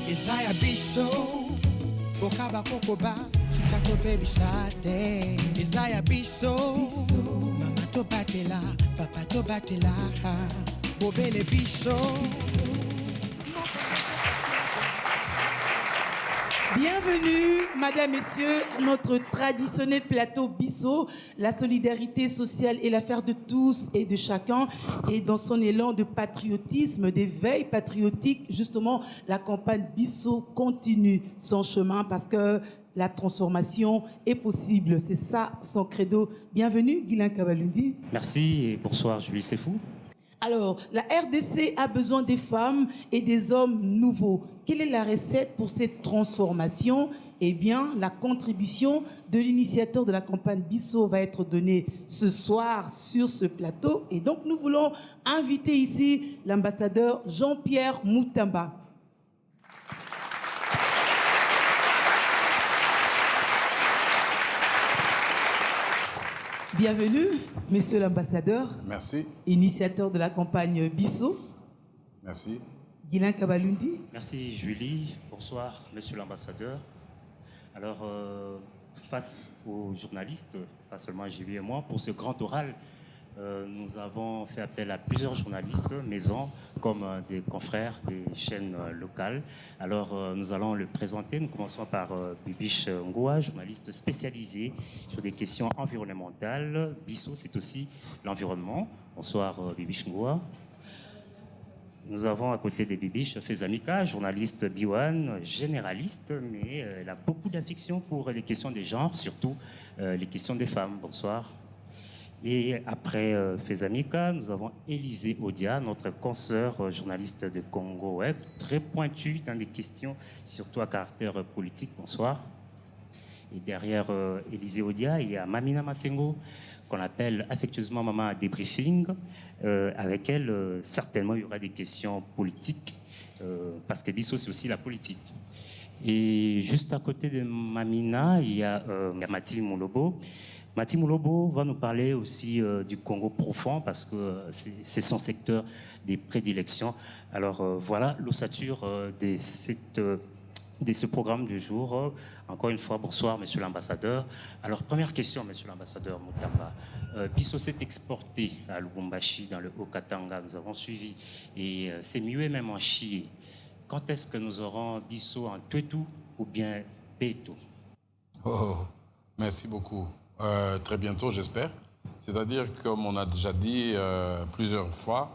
Isaiah Biso, Bokaba Kokoba, Tikato Baby Sate. Isaiah Biso, Mama to batela, Papa to batela, Bobele Biso. Bienvenue, Madame, Messieurs, à notre traditionnel plateau Bisso. La solidarité sociale est l'affaire de tous et de chacun. Et dans son élan de patriotisme, d'éveil patriotique, justement, la campagne Bisso continue son chemin parce que la transformation est possible. C'est ça son credo. Bienvenue, Guilain Kabalundi. Merci et bonsoir, Julie Sefou. Alors, la RDC a besoin des femmes et des hommes nouveaux. Quelle est la recette pour cette transformation? Eh bien, la contribution de l'initiateur de la campagne Bisso va être donnée ce soir sur ce plateau. Et donc, nous voulons inviter ici l'ambassadeur Jean-Pierre Moutamba. Bienvenue, monsieur l'ambassadeur. Merci. Initiateur de la campagne Bisso. Merci. Guilain Kabalundi. Merci, Julie. Bonsoir, monsieur l'ambassadeur. Alors, face aux journalistes, pas seulement Julie et moi, pour ce grand oral, nous avons fait appel à plusieurs journalistes maison, comme des confrères des chaînes locales. Alors, nous allons le présenter. Nous commençons par Bibiche Ngoa, journaliste spécialisé sur des questions environnementales. Bisso, c'est aussi l'environnement. Bonsoir, Bibiche Ngoa. Nous avons à côté des Bibiches Fezamika, journaliste Biwan, généraliste, mais elle a beaucoup d'affection pour les questions des genres, surtout les questions des femmes. Bonsoir. Et après Fezamika, nous avons Élisée Odia, notre consoeur journaliste de Congo Web, très pointue dans des questions, surtout à caractère politique. Bonsoir. Et derrière Élisée Odia, il y a Mamina Masengo, qu'on appelle affectueusement Maman Débriefing. Avec elle, certainement, il y aura des questions politiques, parce que Bisso, c'est aussi la politique. Et juste à côté de Mamina, il y a Mathilde Moulobo. Mathilde Moulobo va nous parler aussi du Congo profond, parce que c'est son secteur des prédilections. Alors voilà l'ossature de ce programme du jour. Encore une fois, bonsoir, monsieur l'ambassadeur. Alors, première question, monsieur l'ambassadeur Moutamba. Bisso s'est exporté à Lubumbashi, dans le Haut-Katanga, nous avons suivi, et c'est mieux même en Chié. Quand est-ce que nous aurons Bisso en Tuetu ou bien Beto? Oh, merci beaucoup. Très bientôt, j'espère. C'est-à-dire, comme on a déjà dit plusieurs fois,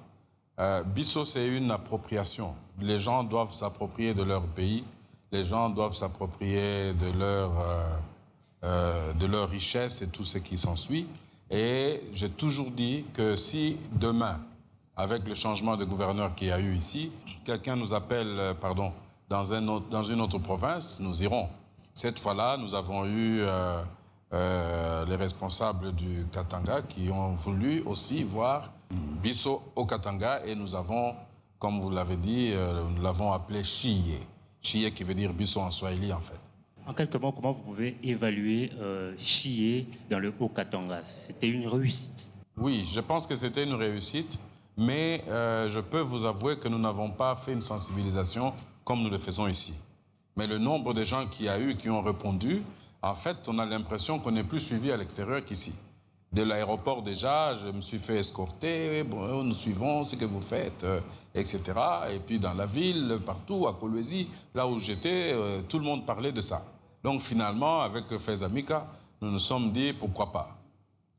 Bisso, c'est une appropriation. Les gens doivent s'approprier de leur pays. Les gens doivent s'approprier de leur richesse et tout ce qui s'ensuit. Et j'ai toujours dit que si demain, avec le changement de gouverneur qu'il y a eu ici, quelqu'un nous appelle, dans une autre province, nous irons. Cette fois-là, nous avons eu les responsables du Katanga qui ont voulu aussi voir Bisso au Katanga, et nous avons, comme vous l'avez dit, nous l'avons appelé Chiye. Chiye qui veut dire Bisso en Swahili, en fait. En quelques mots, comment vous pouvez évaluer Chiye dans le Haut-Katanga? C'était une réussite? Oui, je pense que c'était une réussite, mais je peux vous avouer que nous n'avons pas fait une sensibilisation comme nous le faisons ici. Mais le nombre de gens qui ont répondu, en fait, on a l'impression qu'on est plus suivi à l'extérieur qu'ici. De l'aéroport déjà, je me suis fait escorter, bon, nous suivons ce que vous faites, etc. Et puis dans la ville, partout, à Kolwezi, là où j'étais, tout le monde parlait de ça. Donc finalement, avec Fezamika, nous nous sommes dit pourquoi pas.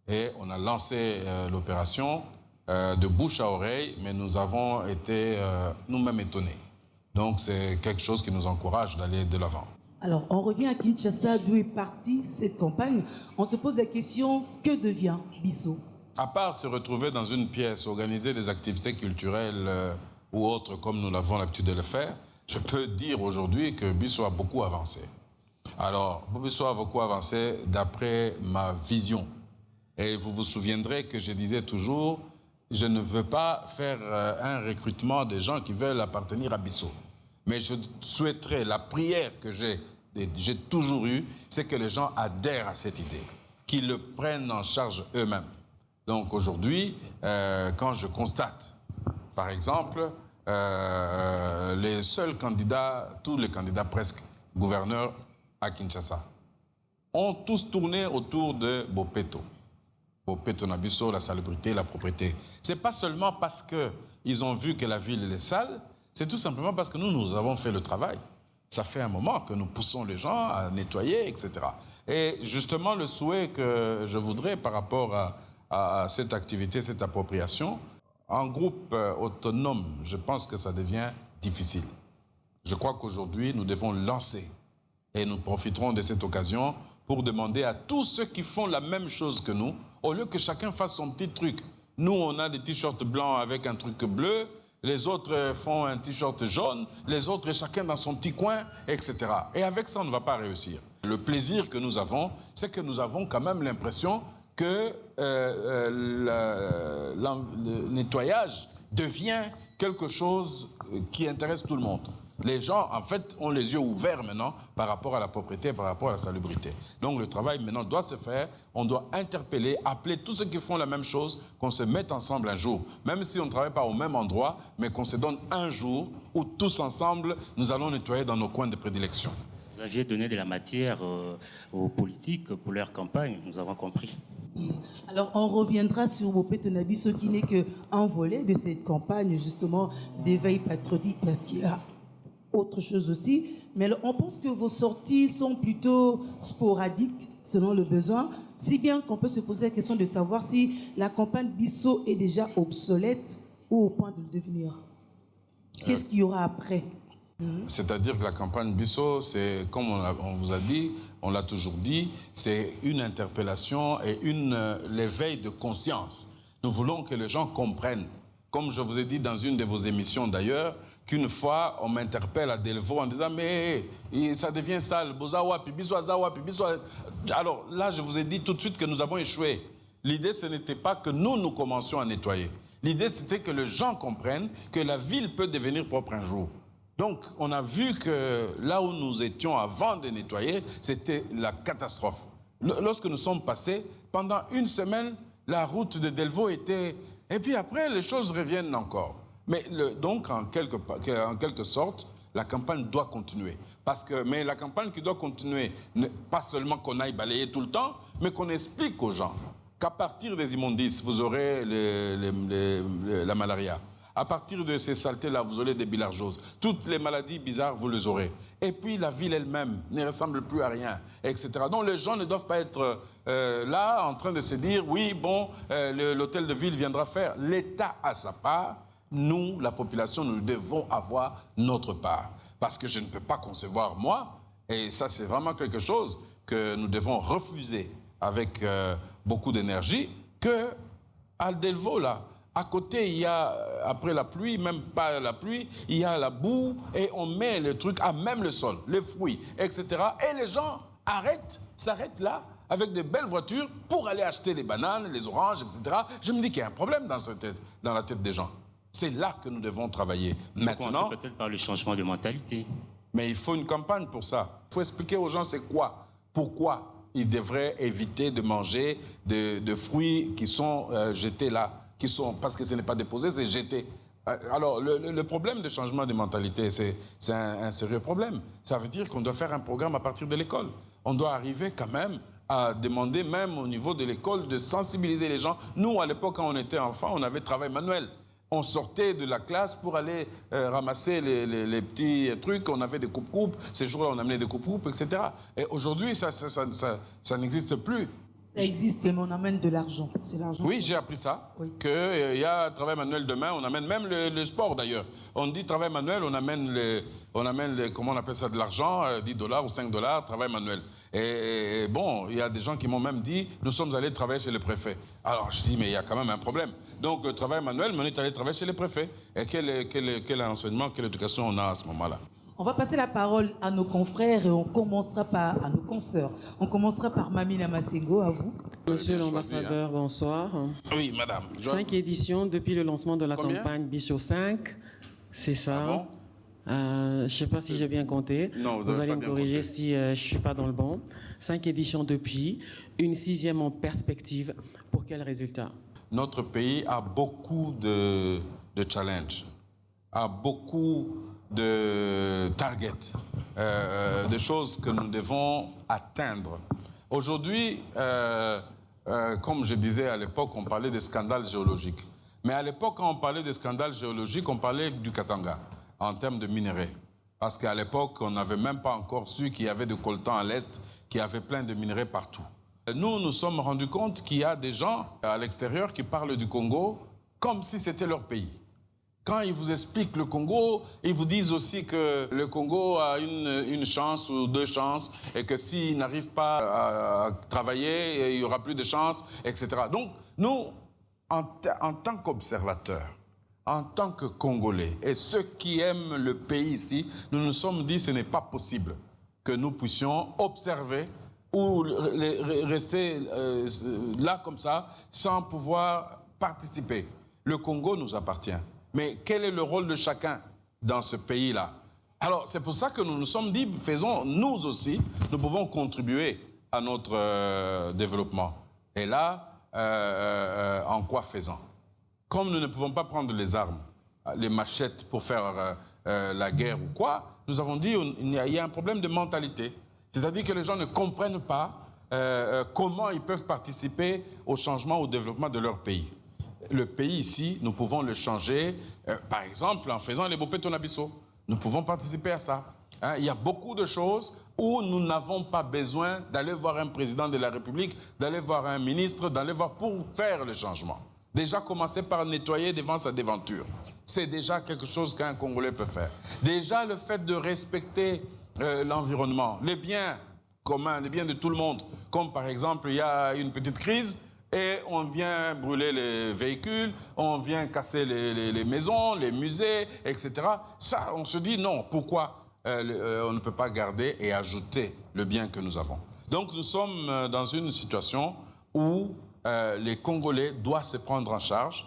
Et on a lancé l'opération de bouche à oreille, mais nous avons été nous-mêmes étonnés. Donc c'est quelque chose qui nous encourage d'aller de l'avant. Alors, on revient à Kinshasa, d'où est partie cette campagne. On se pose la question, que devient Bisso? À part se retrouver dans une pièce, organiser des activités culturelles ou autres, comme nous l'avons l'habitude de le faire, je peux dire aujourd'hui que Bisso a beaucoup avancé. Alors, Bisso a beaucoup avancé d'après ma vision. Et vous vous souviendrez que je disais toujours, je ne veux pas faire un recrutement des gens qui veulent appartenir à Bisso. Mais je souhaiterais, la prière que j'ai toujours eue, c'est que les gens adhèrent à cette idée, qu'ils le prennent en charge eux-mêmes. Donc aujourd'hui, quand je constate, par exemple, les seuls candidats, tous les candidats presque gouverneurs à Kinshasa, ont tous tourné autour de Bopeto. Bopeto Nabiso, la salubrité, la propriété. Ce n'est pas seulement parce qu'ils ont vu que la ville est sale, c'est tout simplement parce que nous avons fait le travail. Ça fait un moment que nous poussons les gens à nettoyer, etc. Et justement, le souhait que je voudrais par rapport à cette activité, cette appropriation, en groupe autonome, je pense que ça devient difficile. Je crois qu'aujourd'hui, nous devons lancer et nous profiterons de cette occasion pour demander à tous ceux qui font la même chose que nous, au lieu que chacun fasse son petit truc. Nous, on a des t-shirts blancs avec un truc bleu, les autres font un t-shirt jaune, les autres, chacun dans son petit coin, etc. Et avec ça, on ne va pas réussir. Le plaisir que nous avons, c'est que nous avons quand même l'impression que le nettoyage devient quelque chose qui intéresse tout le monde. Les gens, en fait, ont les yeux ouverts maintenant par rapport à la propriété, par rapport à la salubrité. Donc le travail maintenant doit se faire, on doit interpeller, appeler tous ceux qui font la même chose, qu'on se mette ensemble un jour. Même si on ne travaille pas au même endroit, mais qu'on se donne un jour où tous ensemble, nous allons nettoyer dans nos coins de prédilection. Vous aviez donné de la matière aux politiques pour leur campagne, nous avons compris. Alors, on reviendra sur Bopeto Nabiso, qui n'est qu'un volet de cette campagne, justement, d'éveil patriotique, parce qu'il y a autre chose aussi. Mais alors, on pense que vos sorties sont plutôt sporadiques, selon le besoin, si bien qu'on peut se poser la question de savoir si la campagne Bisso est déjà obsolète ou au point de le devenir. Qu'est-ce qu'il y aura après? C'est-à-dire que la campagne Bisso, c'est, comme on vous a dit, on l'a toujours dit, c'est une interpellation et l'éveil de conscience. Nous voulons que les gens comprennent, comme je vous ai dit dans une de vos émissions d'ailleurs, qu'une fois, on m'interpelle à Delvaux en disant « Mais ça devient sale, Bozawa, Pibiso, Azawa, Pibiso. » Alors là, je vous ai dit tout de suite que nous avons échoué. L'idée, ce n'était pas que nous commencions à nettoyer. L'idée, c'était que les gens comprennent que la ville peut devenir propre un jour. Donc, on a vu que là où nous étions avant de nettoyer, c'était la catastrophe. Lorsque nous sommes passés, pendant une semaine, la route de Delvaux était... Et puis après, les choses reviennent encore. Mais donc, en quelque sorte, la campagne doit continuer. Mais la campagne qui doit continuer, pas seulement qu'on aille balayer tout le temps, mais qu'on explique aux gens qu'à partir des immondices, vous aurez la malaria. À partir de ces saletés-là, vous aurez des bilharzioses. Toutes les maladies bizarres, vous les aurez. Et puis, la ville elle-même ne ressemble plus à rien, etc. Donc, les gens ne doivent pas être là en train de se dire, oui, bon, l'hôtel de ville viendra faire. L'État a sa part. Nous, la population, nous devons avoir notre part. Parce que je ne peux pas concevoir, moi, et ça, c'est vraiment quelque chose que nous devons refuser avec beaucoup d'énergie, que à Delvaux, là, à côté, il y a, après la pluie, même pas la pluie, il y a la boue et on met le truc à même le sol, les fruits, etc. Et les gens s'arrêtent là avec de belles voitures pour aller acheter les bananes, les oranges, etc. Je me dis qu'il y a un problème dans la tête des gens. C'est là que nous devons travailler. Maintenant, peut-être par le changement de mentalité. Mais il faut une campagne pour ça. Il faut expliquer aux gens c'est quoi, pourquoi ils devraient éviter de manger de fruits qui sont jetés là. Parce que ce n'est pas déposé, c'est jeté. Alors, le problème de changement de mentalité, c'est un sérieux problème. Ça veut dire qu'on doit faire un programme à partir de l'école. On doit arriver quand même à demander, même au niveau de l'école, de sensibiliser les gens. Nous, à l'époque, quand on était enfant, on avait travail manuel. On sortait de la classe pour aller ramasser les petits trucs. On avait des coupes-coupes. Ces jours-là, on amenait des coupes-coupes, etc. Et aujourd'hui, ça n'existe plus. Ça existe, mais on amène de l'argent. C'est l'argent. Oui, j'ai appris ça. Oui. Qu'il y a travail manuel demain, on amène même le sport d'ailleurs. On dit travail manuel, on amène comment on appelle ça, de l'argent, $10 ou $5, travail manuel. Et bon, il y a des gens qui m'ont même dit, nous sommes allés travailler chez le préfet. Alors je dis, mais il y a quand même un problème. Donc le travail manuel, mais on est allé travailler chez le préfet. Et quel enseignement, quelle éducation on a à ce moment-là? On va passer la parole à nos confrères et on commencera à nos consoeurs. On commencera par Mamina Masengo, à vous. Monsieur l'ambassadeur, bonsoir. Oui, madame. 5 éditions depuis le lancement de la campagne Bisso 5, c'est ça. Ah bon? Je ne sais pas si j'ai bien compté. Non, vous allez pas me bien corriger compté. si je ne suis pas dans le bon. 5 éditions depuis, une 6e en perspective. Pour quel résultat? Notre pays a beaucoup de challenges. a beaucoup de targets, de choses que nous devons atteindre. Aujourd'hui, comme je disais à l'époque, on parlait de scandales géologiques. Mais à l'époque, quand on parlait de scandales géologiques, on parlait du Katanga, en termes de minerais. Parce qu'à l'époque, on n'avait même pas encore su qu'il y avait des coltans à l'Est, qu'il y avait plein de minerais partout. Nous nous sommes rendus compte qu'il y a des gens à l'extérieur qui parlent du Congo comme si c'était leur pays. Quand ils vous expliquent le Congo, ils vous disent aussi que le Congo a une chance ou 2 chances et que s'ils n'arrivent pas à travailler, il n'y aura plus de chance, etc. Donc, nous, en tant qu'observateurs, en tant que Congolais, et ceux qui aiment le pays ici, nous nous sommes dit que ce n'est pas possible que nous puissions observer ou rester là comme ça sans pouvoir participer. Le Congo nous appartient. Mais quel est le rôle de chacun dans ce pays-là? Alors, c'est pour ça que nous nous sommes dit, faisons, nous aussi, nous pouvons contribuer à notre développement. Et là, en quoi faisant? Comme nous ne pouvons pas prendre les armes, les machettes pour faire la guerre ou quoi, nous avons dit qu'il y a un problème de mentalité. C'est-à-dire que les gens ne comprennent pas comment ils peuvent participer au changement, au développement de leur pays. Le pays ici, nous pouvons le changer, par exemple, en faisant les Bopeto na biso. Nous pouvons participer à ça. Hein, il y a beaucoup de choses où nous n'avons pas besoin d'aller voir un président de la République, d'aller voir un ministre, d'aller voir pour faire le changement. Déjà commencer par nettoyer devant sa déventure. C'est déjà quelque chose qu'un Congolais peut faire. Déjà le fait de respecter l'environnement, les biens communs, les biens de tout le monde. Comme par exemple, il y a une petite crise et on vient brûler les véhicules, on vient casser les maisons, les musées, etc. Ça, on se dit non, pourquoi on ne peut pas garder et ajouter le bien que nous avons. Donc nous sommes dans une situation où les Congolais doivent se prendre en charge,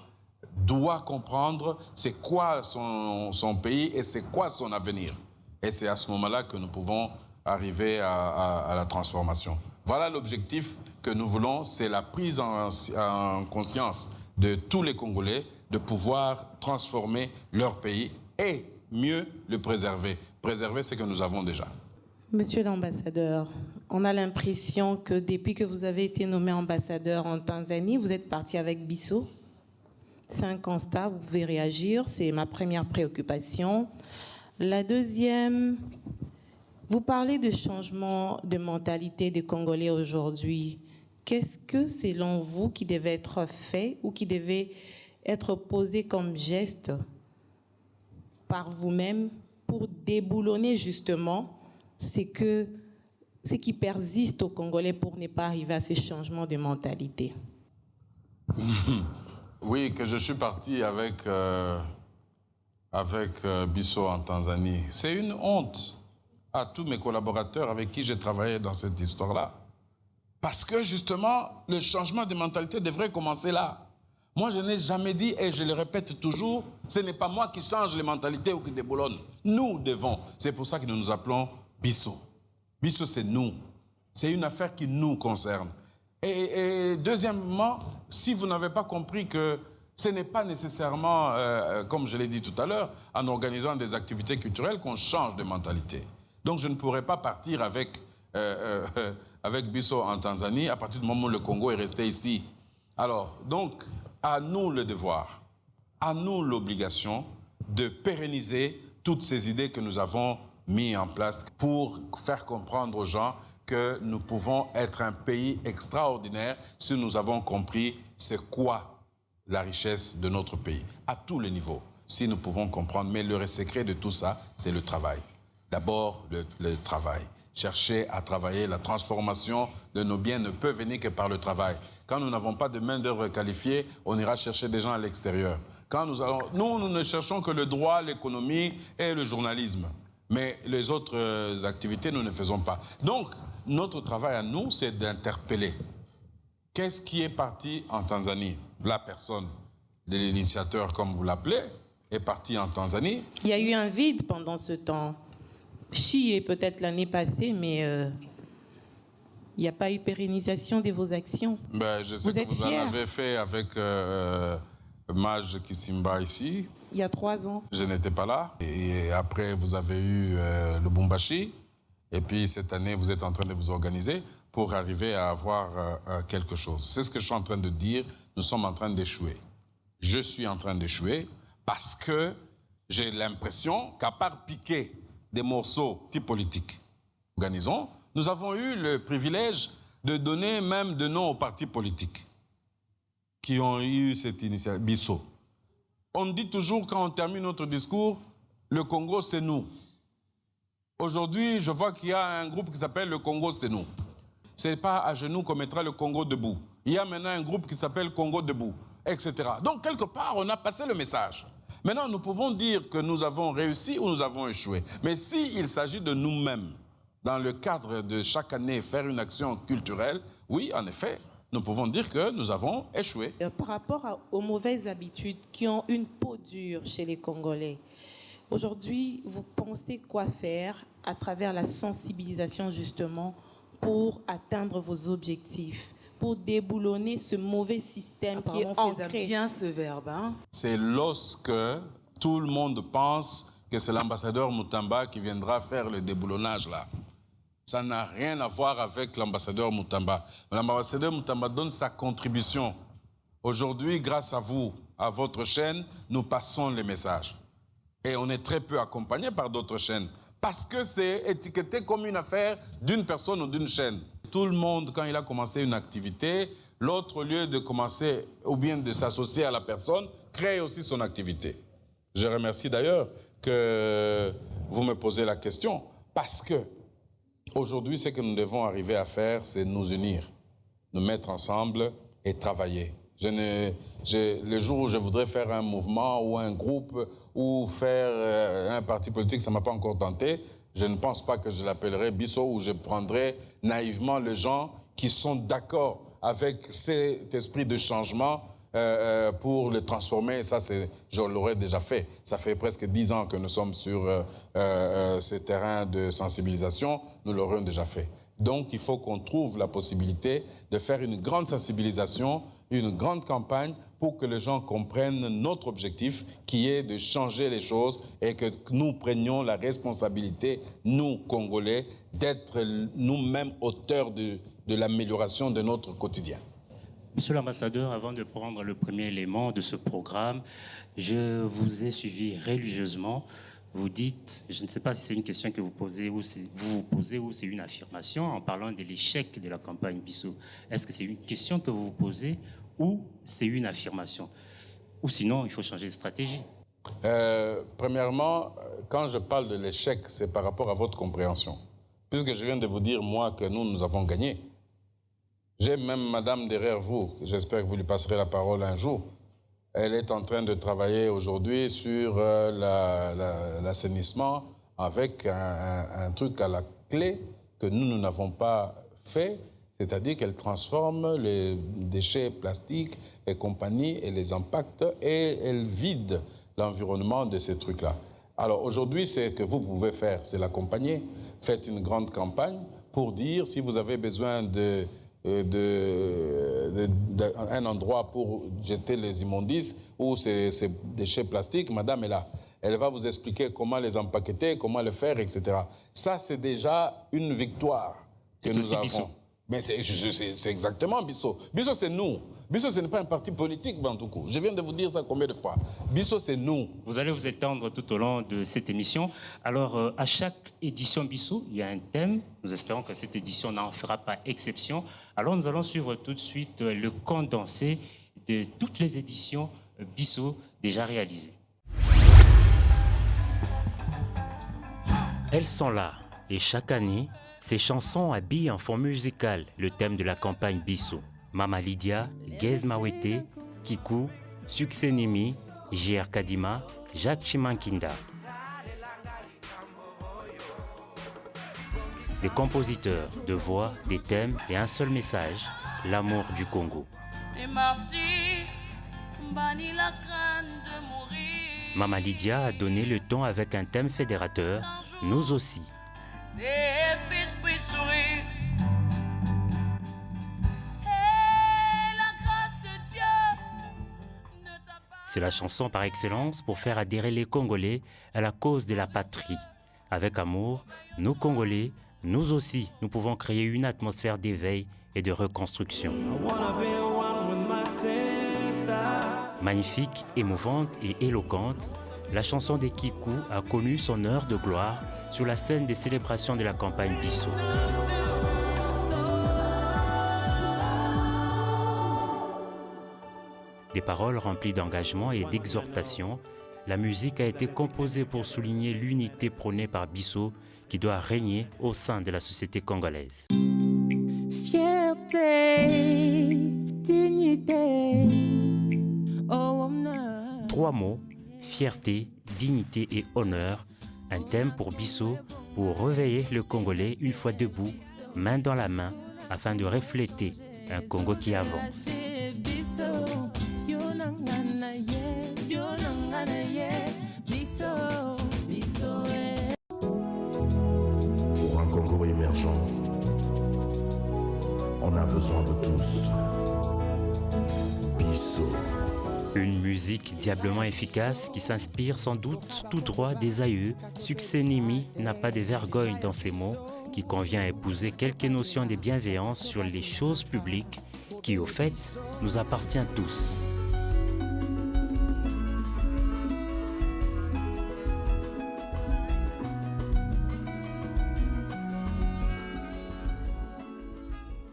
doivent comprendre c'est quoi son pays et c'est quoi son avenir. Et c'est à ce moment-là que nous pouvons arriver à la transformation. Voilà l'objectif que nous voulons, c'est la prise en conscience de tous les Congolais de pouvoir transformer leur pays et mieux le préserver. Préserver ce que nous avons déjà. Monsieur l'ambassadeur, on a l'impression que depuis que vous avez été nommé ambassadeur en Tanzanie, vous êtes parti avec Bissau. C'est un constat, vous pouvez réagir, c'est ma première préoccupation. La deuxième, vous parlez de changement de mentalité des Congolais aujourd'hui. Qu'est-ce que, selon vous, qui devait être fait ou qui devait être posé comme geste par vous-même pour déboulonner justement ce qui persiste aux Congolais pour ne pas arriver à ces changements de mentalité? Oui, que je suis parti avec Bissau en Tanzanie. C'est une honte à tous mes collaborateurs avec qui j'ai travaillé dans cette histoire-là. Parce que justement, le changement de mentalité devrait commencer là. Moi, je n'ai jamais dit, et je le répète toujours, ce n'est pas moi qui change les mentalités ou qui déboulonne. Nous devons. C'est pour ça que nous nous appelons Bissau. Bissau, c'est nous. C'est une affaire qui nous concerne. Et deuxièmement, si vous n'avez pas compris que ce n'est pas nécessairement, comme je l'ai dit tout à l'heure, en organisant des activités culturelles qu'on change de mentalité. Donc je ne pourrais pas partir avec Bissau en Tanzanie à partir du moment où le Congo est resté ici. Alors, donc, à nous le devoir, à nous l'obligation de pérenniser toutes ces idées que nous avons mises en place pour faire comprendre aux gens que nous pouvons être un pays extraordinaire si nous avons compris c'est quoi la richesse de notre pays, à tous les niveaux, si nous pouvons comprendre. Mais le secret de tout ça, c'est le travail. D'abord, le travail. Chercher à travailler, la transformation de nos biens ne peut venir que par le travail. Quand nous n'avons pas de main-d'œuvre qualifiée, on ira chercher des gens à l'extérieur. Quand nous ne cherchons que le droit, l'économie et le journalisme. Mais les autres activités, nous ne faisons pas. Donc, notre travail à nous, c'est d'interpeller. Qu'est-ce qui est parti en Tanzanie? La personne de l'initiateur, comme vous l'appelez, est partie en Tanzanie. Il y a eu un vide pendant ce temps. Chier peut-être l'année passée, mais il n'y a pas eu pérennisation de vos actions. Ben, je sais que vous en avez fait avec Maj Kisimba ici. il y a 3 ans. Je n'étais pas là. Et après, vous avez eu le Bumbashi. Et puis, cette année, vous êtes en train de vous organiser pour arriver à avoir quelque chose. C'est ce que je suis en train de dire. Nous sommes en train d'échouer. Je suis en train d'échouer parce que j'ai l'impression qu'à part piquer des morceaux type politique, organisons, nous avons eu le privilège de donner même de nom aux partis politiques qui ont eu cette initiative, Bissau. On dit toujours quand on termine notre discours, le Congo c'est nous. Aujourd'hui, je vois qu'il y a un groupe qui s'appelle le Congo c'est nous. C'est pas à genoux qu'on mettra le Congo debout. Il y a maintenant un groupe qui s'appelle Congo debout, etc. Donc quelque part, on a passé le message. Maintenant, nous pouvons dire que nous avons réussi ou nous avons échoué. Mais s'il s'agit de nous-mêmes, dans le cadre de chaque année, faire une action culturelle, oui, en effet, nous pouvons dire que nous avons échoué. Par rapport aux mauvaises habitudes qui ont une peau dure chez les Congolais, aujourd'hui, vous pensez quoi faire à travers la sensibilisation, justement, pour atteindre vos objectifs, pour déboulonner ce mauvais système qui est ancré? Bien ce verbe, hein? C'est lorsque tout le monde pense que c'est l'ambassadeur Mutamba qui viendra faire le déboulonnage là. Ça n'a rien à voir avec l'ambassadeur Mutamba. L'ambassadeur Mutamba donne sa contribution. Aujourd'hui, grâce à vous, à votre chaîne, nous passons les messages. Et on est très peu accompagné par d'autres chaînes. Parce que c'est étiqueté comme une affaire d'une personne ou d'une chaîne. Tout le monde, quand il a commencé une activité, l'autre, au lieu de commencer ou bien de s'associer à la personne, crée aussi son activité. Je remercie d'ailleurs que vous me posez la question. Parce que aujourd'hui, ce que nous devons arriver à faire, c'est nous unir, nous mettre ensemble et travailler. Le jour où je voudrais faire un mouvement ou un groupe ou faire un parti politique, ça ne m'a pas encore tenté. Je ne pense pas que je l'appellerai Bissau ou je prendrai naïvement les gens qui sont d'accord avec cet esprit de changement pour le transformer. Ça, je l'aurais déjà fait. Ça fait presque 10 ans que nous sommes sur ce terrain de sensibilisation. Nous l'aurions déjà fait. Donc, il faut qu'on trouve la possibilité de faire une grande sensibilisation, une grande campagne pour que les gens comprennent notre objectif qui est de changer les choses et que nous prenions la responsabilité, nous, Congolais, d'être nous-mêmes auteurs de l'amélioration de notre quotidien. Monsieur l'ambassadeur, avant de prendre le premier élément de ce programme, je vous ai suivi religieusement. Vous dites, je ne sais pas si c'est une question que vous posez ou c'est une affirmation en parlant de l'échec de la campagne Bissau. Est-ce que c'est une question que vous vous posez ou c'est une affirmation? Ou sinon, il faut changer de stratégie. Premièrement, quand je parle de l'échec, c'est par rapport à votre compréhension. Puisque je viens de vous dire, moi, que nous avons gagné. J'ai même madame derrière vous, j'espère que vous lui passerez la parole un jour. Elle est en train de travailler aujourd'hui sur l'assainissement avec un truc à la clé que nous n'avons pas fait, c'est-à-dire qu'elle transforme les déchets plastiques et compagnie et les impacts et elle vide l'environnement de ces trucs-là. Alors aujourd'hui, ce que vous pouvez faire, c'est l'accompagner. Faites une grande campagne pour dire si vous avez besoin un endroit pour jeter les immondices ou ces déchets plastiques, madame est là. Elle va vous expliquer comment les empaqueter, comment le faire, etc. Ça, c'est déjà une victoire que nous avons. Bissau. Mais c'est exactement Bissau. Bissau, c'est nous. Bissau, ce n'est pas un parti politique, Vantoukou. Je viens de vous dire ça combien de fois. Bissau, c'est nous. Vous allez vous étendre tout au long de cette émission. Alors, à chaque édition Bissau, il y a un thème. Nous espérons que cette édition n'en fera pas exception. Alors, nous allons suivre tout de suite le condensé de toutes les éditions Bissau déjà réalisées. Elles sont là. Et chaque année, ces chansons habillent en fond musical le thème de la campagne Bissau. Mama Lydia, Gez Mawete, Kikou, Succès Nimi, J.R. Kadima, Jacques Chimankinda. Des compositeurs, de voix, des thèmes et un seul message, l'amour du Congo. Mama Lydia a donné le ton avec un thème fédérateur, nous aussi. C'est la chanson par excellence pour faire adhérer les Congolais à la cause de la patrie. Avec amour, nous Congolais, nous aussi, nous pouvons créer une atmosphère d'éveil et de reconstruction. Magnifique, émouvante et éloquente, la chanson des Kikou a connu son heure de gloire sur la scène des célébrations de la campagne Bisso. Des paroles remplies d'engagement et d'exhortation, la musique a été composée pour souligner l'unité prônée par Bisso qui doit régner au sein de la société congolaise. Fierté, dignité, Trois mots, fierté, dignité et honneur, un thème pour Bisso pour réveiller le Congolais une fois debout, main dans la main, afin de refléter un Congo qui avance. Pour un Congo émergent, on a besoin de tous. Bisso. Une musique diablement efficace qui s'inspire sans doute tout droit des aïeux. Succès Nimi n'a pas de vergogne dans ses mots, qui convient à épouser quelques notions de bienveillance sur les choses publiques qui, au fait, nous appartient tous.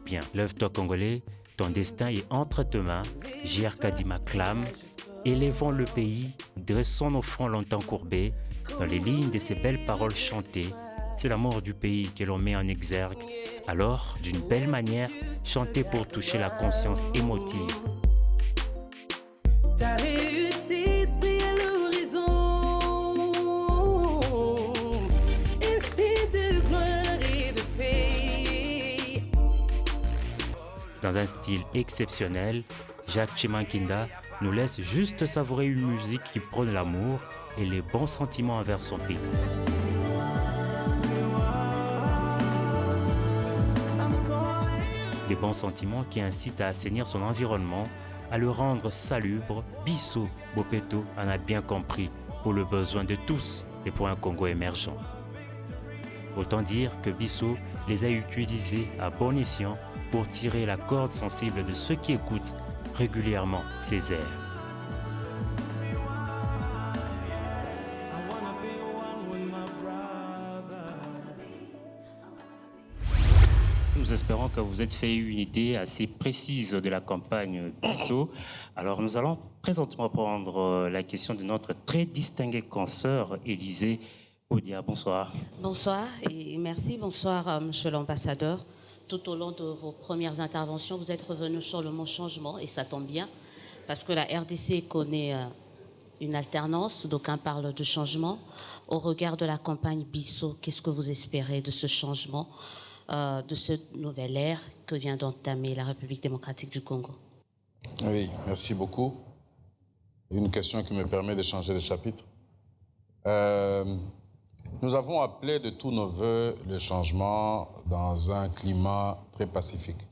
Bien, lève-toi Congolais, ton destin est entre tes mains. J.R. Kadima clame, élevons le pays, dressons nos fronts longtemps courbés. Dans les lignes de ces belles paroles chantées, c'est l'amour du pays que l'on met en exergue. Alors, d'une belle manière, chanter pour toucher la conscience émotive. ta réussite brille à l'horizon. Ici de gloire et de paix. Dans un style exceptionnel, Jacques Chimankinda nous laisse juste savourer une musique qui prône l'amour et les bons sentiments envers son pays. Des bons sentiments qui incitent à assainir son environnement, à le rendre salubre. Bisso Bopeto en a bien compris pour le besoin de tous et pour un Congo émergent. Autant dire que Bisso les a utilisés à bon escient pour tirer la corde sensible de ceux qui écoutent régulièrement ces airs. Nous espérons que vous êtes fait une idée assez précise de la campagne Bisso. Alors nous allons présentement prendre la question de notre très distinguée consoeur Élisée Odia. Bonsoir. Bonsoir et merci. Bonsoir, monsieur l'ambassadeur. Tout au long de vos premières interventions, vous êtes revenu sur le mot changement et ça tombe bien parce que la RDC connaît une alternance. D'aucuns parlent de changement. Au regard de la campagne Bisso, qu'est-ce que vous espérez de ce changement, de cette nouvelle ère que vient d'entamer la République démocratique du Congo? Oui, merci beaucoup. Une question qui me permet de changer de chapitre. Nous avons appelé de tous nos voeux le changement dans un climat très pacifique.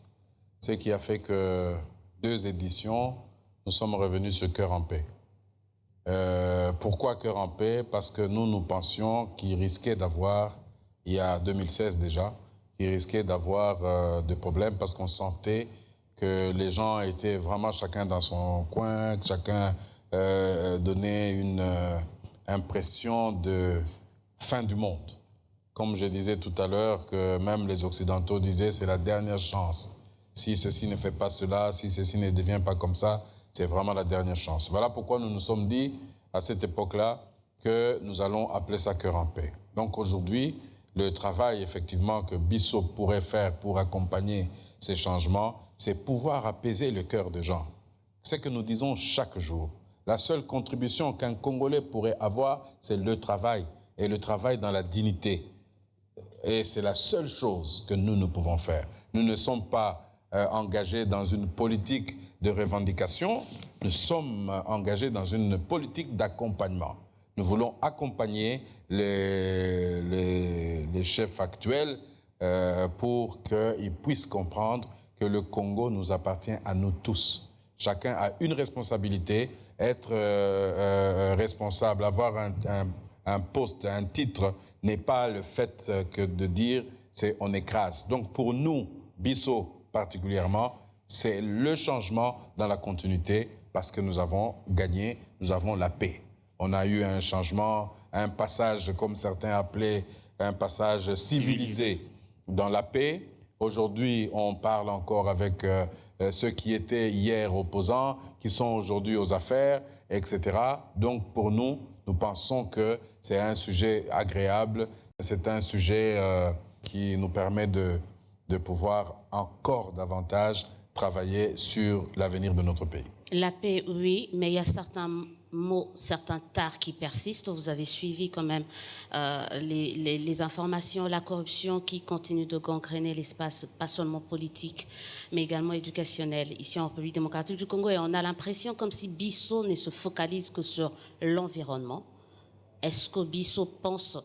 Ce qui a fait que 2 éditions, nous sommes revenus sur Cœur en paix. Pourquoi Cœur en paix? Parce que nous pensions qu'il risquait d'avoir, il y a 2016 déjà, qu'il risquait d'avoir des problèmes parce qu'on sentait que les gens étaient vraiment chacun dans son coin, que chacun donnait une impression de fin du monde. Comme je disais tout à l'heure, que même les Occidentaux disaient c'est la dernière chance. Si ceci ne fait pas cela, si ceci ne devient pas comme ça, c'est vraiment la dernière chance. Voilà pourquoi nous nous sommes dit, à cette époque-là, que nous allons appeler ça Cœur en paix. Donc aujourd'hui, le travail effectivement que Bisso pourrait faire pour accompagner ces changements, c'est pouvoir apaiser le cœur des gens. C'est ce que nous disons chaque jour. La seule contribution qu'un Congolais pourrait avoir, c'est le travail, et le travail dans la dignité. Et c'est la seule chose que nous pouvons faire. Nous ne sommes pas engagés dans une politique de revendication, nous sommes engagés dans une politique d'accompagnement. Nous voulons accompagner les chefs actuels pour qu'ils puissent comprendre que le Congo nous appartient à nous tous. Chacun a une responsabilité. être responsable, avoir un poste, un titre, n'est pas le fait que de dire on écrase. Donc pour nous, Bissau particulièrement, c'est le changement dans la continuité parce que nous avons gagné, nous avons la paix. On a eu un changement, un passage, comme certains appelaient, un passage civilisé dans la paix. Aujourd'hui, on parle encore avec ceux qui étaient hier opposants, qui sont aujourd'hui aux affaires, etc. Donc pour nous, nous pensons que c'est un sujet agréable, c'est un sujet qui nous permet de pouvoir encore davantage travailler sur l'avenir de notre pays. La paix, oui, mais il y a certains mots, certains tares qui persistent. Vous avez suivi quand même les informations, la corruption qui continue de gangréner l'espace, pas seulement politique, mais également éducationnel, ici en République démocratique du Congo. Et on a l'impression comme si Bissau ne se focalise que sur l'environnement. Est-ce que Bissau pense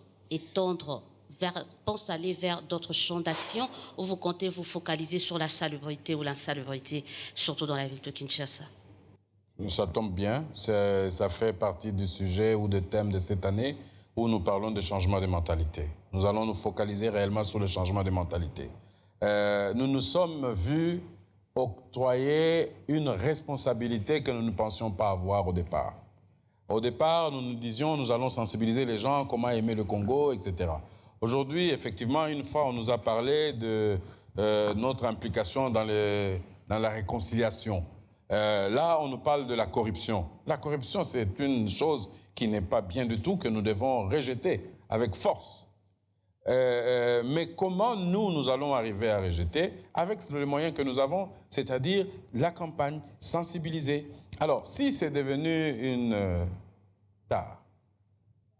aller vers d'autres champs d'action ou vous comptez vous focaliser sur la salubrité ou l'insalubrité, surtout dans la ville de Kinshasa? Ça tombe bien, ça fait partie du sujet ou du thème de cette année où nous parlons de changement de mentalité. Nous allons nous focaliser réellement sur le changement de mentalité. Nous nous sommes vus octroyer une responsabilité que nous ne pensions pas avoir au départ. Au départ, nous nous disions, nous allons sensibiliser les gens, comment aimer le Congo, etc. Aujourd'hui, effectivement, une fois, on nous a parlé de notre implication dans la réconciliation. Là, on nous parle de la corruption. La corruption, c'est une chose qui n'est pas bien du tout, que nous devons rejeter avec force. Mais comment nous allons arriver à rejeter? Avec les moyens que nous avons, c'est-à-dire la campagne, sensibiliser. Alors, si c'est devenu une tare,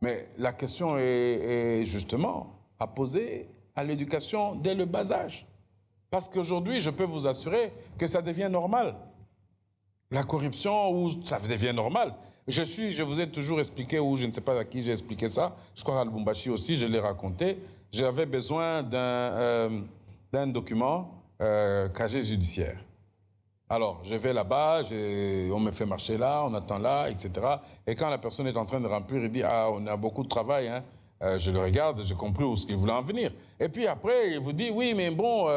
mais la question est justement à poser à l'éducation dès le bas âge. Parce qu'aujourd'hui, je peux vous assurer que ça devient normal. La corruption, où ça devient normal. Je vous ai toujours expliqué, ou je ne sais pas à qui j'ai expliqué ça, je crois à Lubumbashi aussi, je l'ai raconté, j'avais besoin d'un document casier judiciaire. Alors, je vais là-bas, on me fait marcher là, on attend là, etc. Et quand la personne est en train de remplir, il dit « Ah, on a beaucoup de travail, hein. » Je le regarde, j'ai compris où il voulait en venir. Et puis après, il vous dit « Oui, mais bon,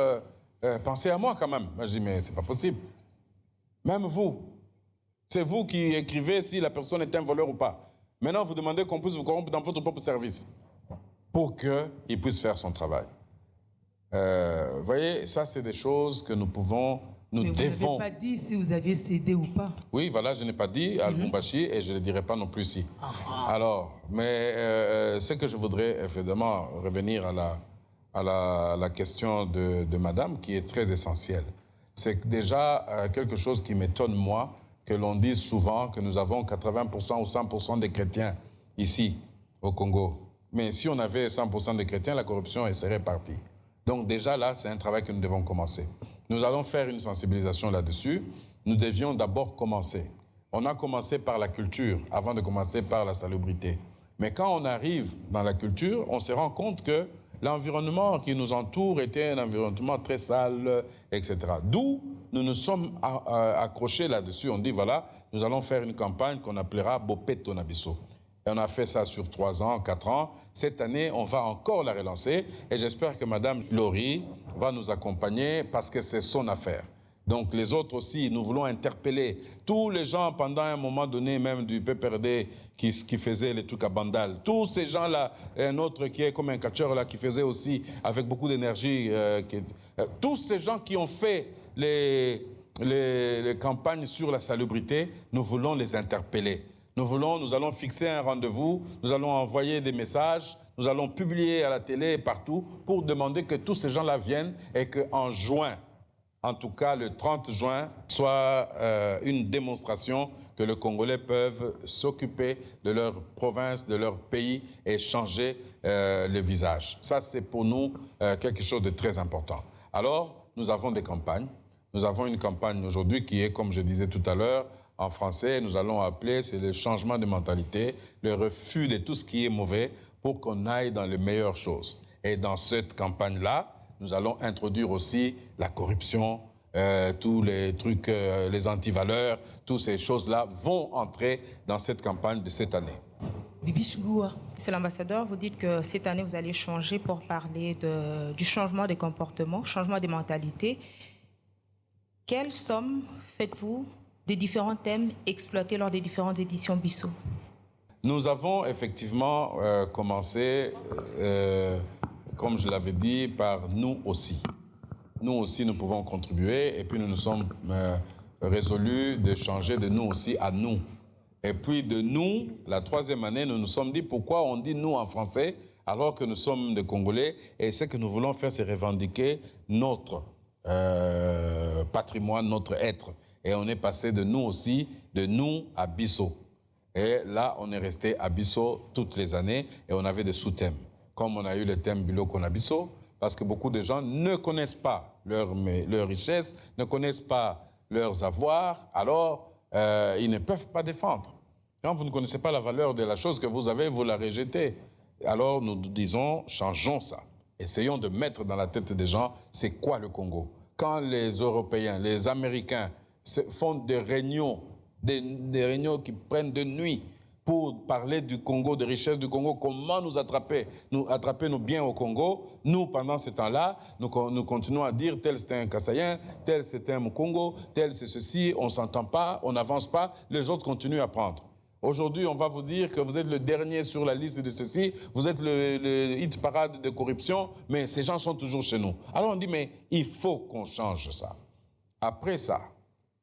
pensez à moi quand même. » Moi, je dis « Mais c'est pas possible. » Même vous, c'est vous qui écrivez si la personne est un voleur ou pas. Maintenant, vous demandez qu'on puisse vous corrompre dans votre propre service pour qu'il puisse faire son travail. Vous voyez, ça, c'est des choses que nous pouvons, nous devons... Vous n'avez pas dit si vous aviez cédé ou pas. Oui, voilà, je n'ai pas dit à Lubumbashi et je ne le dirai pas non plus ici. Alors, mais ce que je voudrais, évidemment, revenir à la question de madame, qui est très essentielle. C'est déjà quelque chose qui m'étonne, moi, que l'on dise souvent que nous avons 80% ou 100% des chrétiens ici, au Congo. Mais si on avait 100% de chrétiens, la corruption, elle serait partie. Donc déjà, là, c'est un travail que nous devons commencer. Nous allons faire une sensibilisation là-dessus. Nous devions d'abord commencer. On a commencé par la culture, avant de commencer par la salubrité. Mais quand on arrive dans la culture, on se rend compte que l'environnement qui nous entoure était un environnement très sale, etc. D'où nous nous sommes accrochés là-dessus. On dit, voilà, nous allons faire une campagne qu'on appellera Bopeto na Biso. Et on a fait ça sur 3 ans, 4 ans. Cette année, on va encore la relancer. Et j'espère que Mme Laurie va nous accompagner parce que c'est son affaire. Donc les autres aussi, nous voulons interpeller tous les gens pendant un moment donné, même du PPRD qui faisait les trucs à Bandal. Tous ces gens-là, un autre qui est comme un catcheur là, qui faisait aussi avec beaucoup d'énergie. Tous ces gens qui ont fait les campagnes sur la salubrité, nous voulons les interpeller. Nous allons fixer un rendez-vous, nous allons envoyer des messages, nous allons publier à la télé et partout pour demander que tous ces gens-là viennent et qu'en juin, en tout cas le 30 juin, soit une démonstration que les Congolais peuvent s'occuper de leur province, de leur pays et changer le visage. Ça, c'est pour nous quelque chose de très important. Alors, nous avons des campagnes. Nous avons une campagne aujourd'hui qui est, comme je disais tout à l'heure, en français, nous allons appeler, c'est le changement de mentalité, le refus de tout ce qui est mauvais pour qu'on aille dans les meilleures choses. Et dans cette campagne-là, nous allons introduire aussi la corruption, tous les trucs, les antivaleurs, toutes ces choses-là vont entrer dans cette campagne de cette année. Monsieur l'ambassadeur, vous dites que cette année, vous allez changer pour parler du changement de comportement, changement de mentalité. Quelle somme faites-vous des différents thèmes exploités lors des différentes éditions Bissau? Nous avons effectivement commencé, comme je l'avais dit, par nous aussi. Nous aussi, nous pouvons contribuer et puis nous nous sommes résolus de changer de nous aussi à nous. Et puis de nous, la troisième année, nous nous sommes dit pourquoi on dit nous en français alors que nous sommes des Congolais et ce que nous voulons faire, c'est revendiquer notre patrimoine, notre être. Et on est passé de nous aussi, de nous à Bissau. Et là, on est resté à Bissau toutes les années et on avait des sous-thèmes. Comme on a eu le thème Biloko na Bissau, parce que beaucoup de gens ne connaissent pas leur richesse, ne connaissent pas leurs avoirs, alors ils ne peuvent pas défendre. Quand vous ne connaissez pas la valeur de la chose que vous avez, vous la rejetez. Alors nous disons, changeons ça. Essayons de mettre dans la tête des gens, c'est quoi le Congo? Quand les Européens, les Américains font des réunions qui prennent de nuit pour parler du Congo, des richesses du Congo, comment nous attraper nos biens au Congo. Nous, pendant ce temps-là, nous continuons à dire tel c'est un Kassaïen, tel c'est un Mukongo, tel c'est ceci, on ne s'entend pas, on n'avance pas, les autres continuent à prendre. Aujourd'hui, on va vous dire que vous êtes le dernier sur la liste de ceci, vous êtes le hit parade de corruption, mais ces gens sont toujours chez nous. Alors on dit, mais il faut qu'on change ça. Après ça,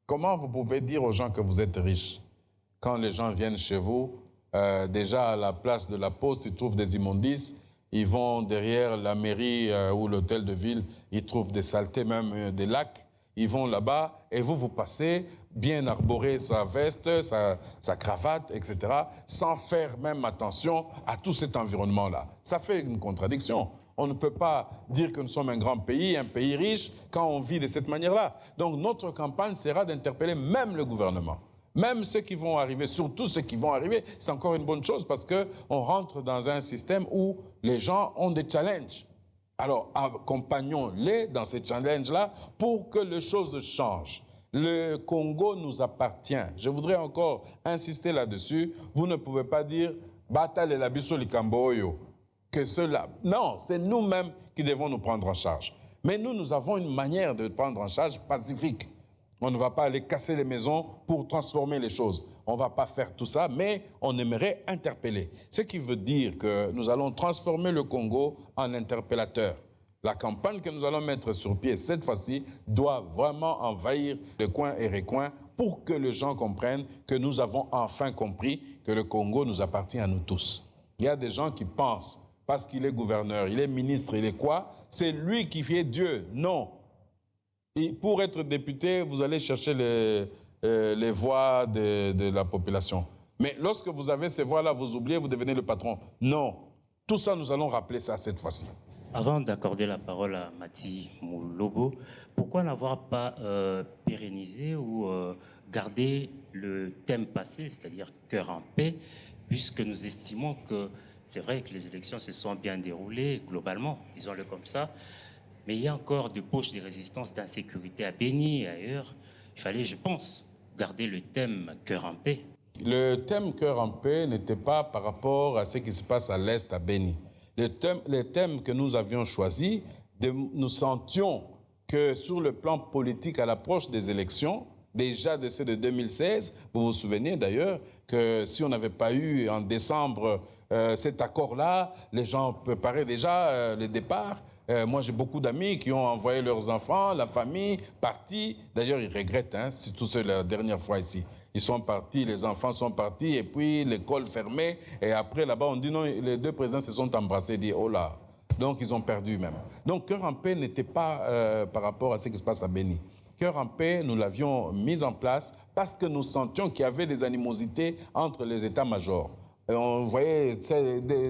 comment vous pouvez dire aux gens que vous êtes riches? Quand les gens viennent chez vous, déjà à la place de la poste, ils trouvent des immondices, ils vont derrière la mairie ou l'hôtel de ville, ils trouvent des saletés, même des lacs, ils vont là-bas et vous passez bien arborer sa veste, sa cravate, etc., sans faire même attention à tout cet environnement-là. Ça fait une contradiction. On ne peut pas dire que nous sommes un grand pays, un pays riche, quand on vit de cette manière-là. Donc notre campagne sera d'interpeller même le gouvernement. Même ceux qui vont arriver, surtout ceux qui vont arriver, c'est encore une bonne chose parce qu'on rentre dans un système où les gens ont des challenges. Alors accompagnons-les dans ces challenges-là pour que les choses changent. Le Congo nous appartient. Je voudrais encore insister là-dessus. Vous ne pouvez pas dire « Batal et la biso likamboyo » que cela. Non, c'est nous-mêmes qui devons nous prendre en charge. Mais nous avons une manière de prendre en charge pacifique. On ne va pas aller casser les maisons pour transformer les choses. On ne va pas faire tout ça, mais on aimerait interpeller. Ce qui veut dire que nous allons transformer le Congo en interpellateur. La campagne que nous allons mettre sur pied cette fois-ci doit vraiment envahir les coins et recoins pour que les gens comprennent que nous avons enfin compris que le Congo nous appartient à nous tous. Il y a des gens qui pensent, parce qu'il est gouverneur, il est ministre, il est quoi, c'est lui qui fait Dieu. Non. Et pour être député, vous allez chercher les voix de la population. Mais lorsque vous avez ces voix-là, vous oubliez, vous devenez le patron. Non. Tout ça, nous allons rappeler ça cette fois-ci. Avant d'accorder la parole à Mati Moulobo, pourquoi n'avoir pas pérennisé ou gardé le thème passé, c'est-à-dire cœur en paix, puisque nous estimons que c'est vrai que les élections se sont bien déroulées globalement, disons-le comme ça, mais il y a encore des poches de résistance, d'insécurité à Béni et ailleurs. Il fallait, je pense, garder le thème cœur en paix. Le thème cœur en paix n'était pas par rapport à ce qui se passe à l'Est, à Béni. Les thèmes que nous avions choisis, nous sentions que sur le plan politique, à l'approche des élections, déjà de ceux de 2016, vous vous souvenez d'ailleurs que si on n'avait pas eu en décembre cet accord-là, les gens préparaient déjà le départ. Moi, j'ai beaucoup d'amis qui ont envoyé leurs enfants, la famille, partis. D'ailleurs, ils regrettent, hein, surtout c'est la dernière fois ici. Ils sont partis, les enfants sont partis, et puis l'école fermée. Et après, là-bas, on dit non, les deux présidents se sont embrassés, dit oh là. Donc, ils ont perdu même. Donc, Cœur en paix n'était pas par rapport à ce qui se passe à Béni. Cœur en paix, nous l'avions mis en place parce que nous sentions qu'il y avait des animosités entre les états-majors. On voyait,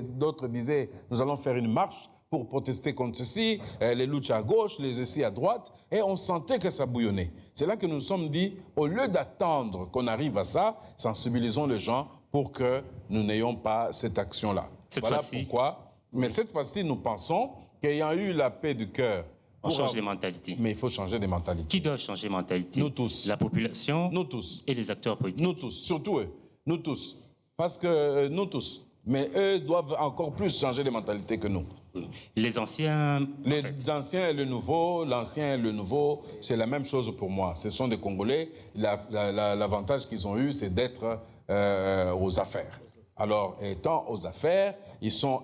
d'autres disaient, nous allons faire une marche pour protester contre ceci, les luttes à gauche, les ceci à droite, et on sentait que ça bouillonnait. C'est là que nous nous sommes dit, au lieu d'attendre qu'on arrive à ça, sensibilisons les gens pour que nous n'ayons pas cette action-là. Voilà pourquoi. Mais cette fois-ci, nous pensons qu'ayant eu la paix du cœur, On change les mentalités. Mais il faut changer les mentalités. Qui doit changer les mentalités? Nous tous. La population. Nous tous. Et les acteurs politiques. Nous tous, surtout eux. Nous tous. Parce que nous tous. Mais eux doivent encore plus changer les mentalités que nous. Les anciens... Les anciens et le nouveau, l'ancien et le nouveau, c'est la même chose pour moi. Ce sont des Congolais. L'avantage qu'ils ont eu, c'est d'être aux affaires. Alors, étant aux affaires, ils sont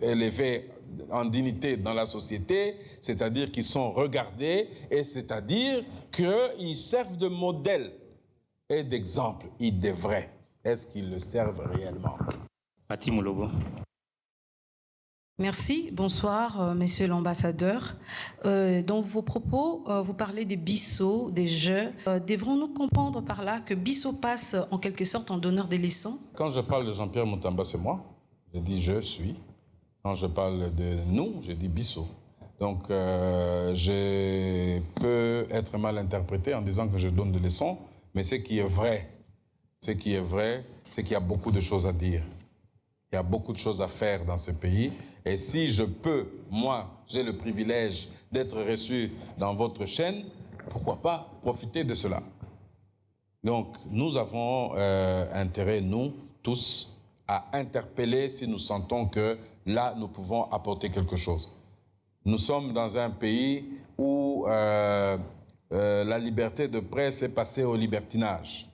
élevés en dignité dans la société, c'est-à-dire qu'ils sont regardés, et c'est-à-dire qu'ils servent de modèle et d'exemple. Ils devraient. Est-ce qu'ils le servent réellement? Pati Moulogo. Merci. Bonsoir, Monsieur l'ambassadeur. Dans vos propos, vous parlez des Bissau, des jeux. Devrons-nous comprendre par là que Bissau passe en quelque sorte en donneur des leçons? Quand je parle de Jean-Pierre Moutamba, c'est moi. Je dis je suis. Quand je parle de nous, je dis Bissau. Donc, je peux être mal interprété en disant que je donne des leçons, mais ce qui est vrai, c'est qu'il y a beaucoup de choses à dire. Il y a beaucoup de choses à faire dans ce pays. Et si je peux, moi, j'ai le privilège d'être reçu dans votre chaîne, pourquoi pas profiter de cela? Donc, nous avons intérêt, nous, tous, à interpeller si nous sentons que là, nous pouvons apporter quelque chose. Nous sommes dans un pays où la liberté de presse est passée au libertinage.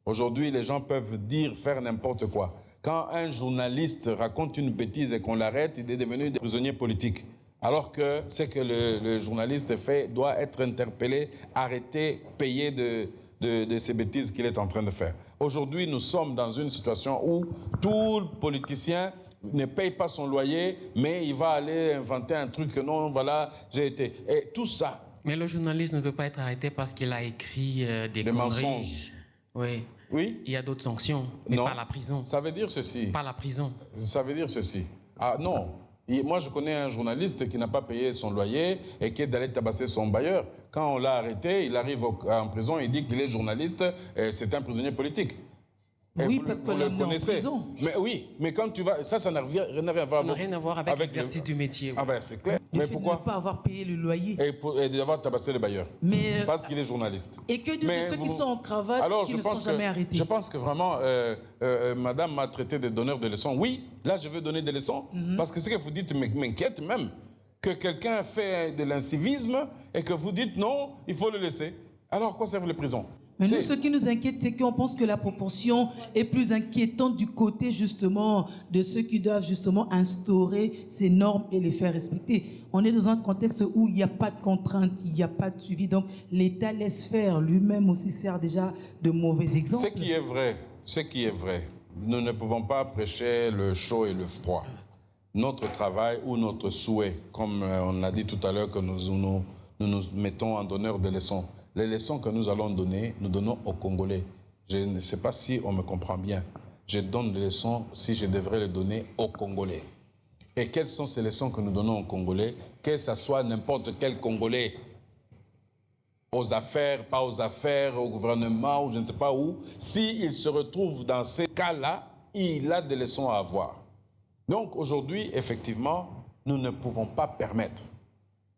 Aujourd'hui, les gens peuvent dire, faire n'importe quoi. Quand un journaliste raconte une bêtise et qu'on l'arrête, il est devenu prisonnier politique. Alors que ce que le journaliste fait doit être interpellé, arrêté, payé de ces bêtises qu'il est en train de faire. Aujourd'hui, nous sommes dans une situation où tout politicien ne paye pas son loyer, mais il va aller inventer un truc que non, voilà, j'ai été... Et tout ça... Mais le journaliste ne peut pas être arrêté parce qu'il a écrit des mensonges. Oui. Oui. Il y a d'autres sanctions, mais non. pas la prison. Ça veut dire ceci. Pas la prison. Ça veut dire ceci. Ah non. Moi, je connais un journaliste qui n'a pas payé son loyer et qui est allé tabasser son bailleur. Quand on l'a arrêté, il arrive en prison, il dit qu'il est journaliste, c'est un prisonnier politique. Oui, parce qu'on l'a mis en prison. Mais oui, mais quand tu vas... Ça n'a rien à voir avec l'exercice du métier. Oui. Ah ben, c'est clair. Le mais fait pourquoi de ne pas avoir payé le loyer. Et d'avoir tabassé le bailleur. Mais, parce qu'il est journaliste. Et que dire de ceux qui sont en cravate, alors, qui ne sont jamais arrêtés? Je pense que vraiment, madame m'a traité de donneur de leçons. Oui, là, je veux donner des leçons. Parce que ce que vous dites m'inquiète même. Que quelqu'un fait de l'incivisme et que vous dites non, il faut le laisser. Alors, quoi servent les prisons? Mais nous, ce qui nous inquiète, c'est qu'on pense que la proportion est plus inquiétante du côté, justement, de ceux qui doivent, justement, instaurer ces normes et les faire respecter. On est dans un contexte où il n'y a pas de contraintes, il n'y a pas de suivi. Donc, l'État laisse faire. Lui-même aussi sert déjà de mauvais exemples. Ce qui est vrai, nous ne pouvons pas prêcher le chaud et le froid. Notre travail ou notre souhait, comme on l'a dit tout à l'heure, que nous mettons en donneur de leçons. Les leçons que nous allons donner, nous donnons aux Congolais. Je ne sais pas si on me comprend bien. Je donne des leçons si je devrais les donner aux Congolais. Et quelles sont ces leçons que nous donnons aux Congolais? Que ce soit n'importe quel Congolais, aux affaires, pas aux affaires, au gouvernement ou je ne sais pas où, s'il se retrouve dans ces cas-là, il a des leçons à avoir. Donc aujourd'hui, effectivement, nous ne pouvons pas permettre,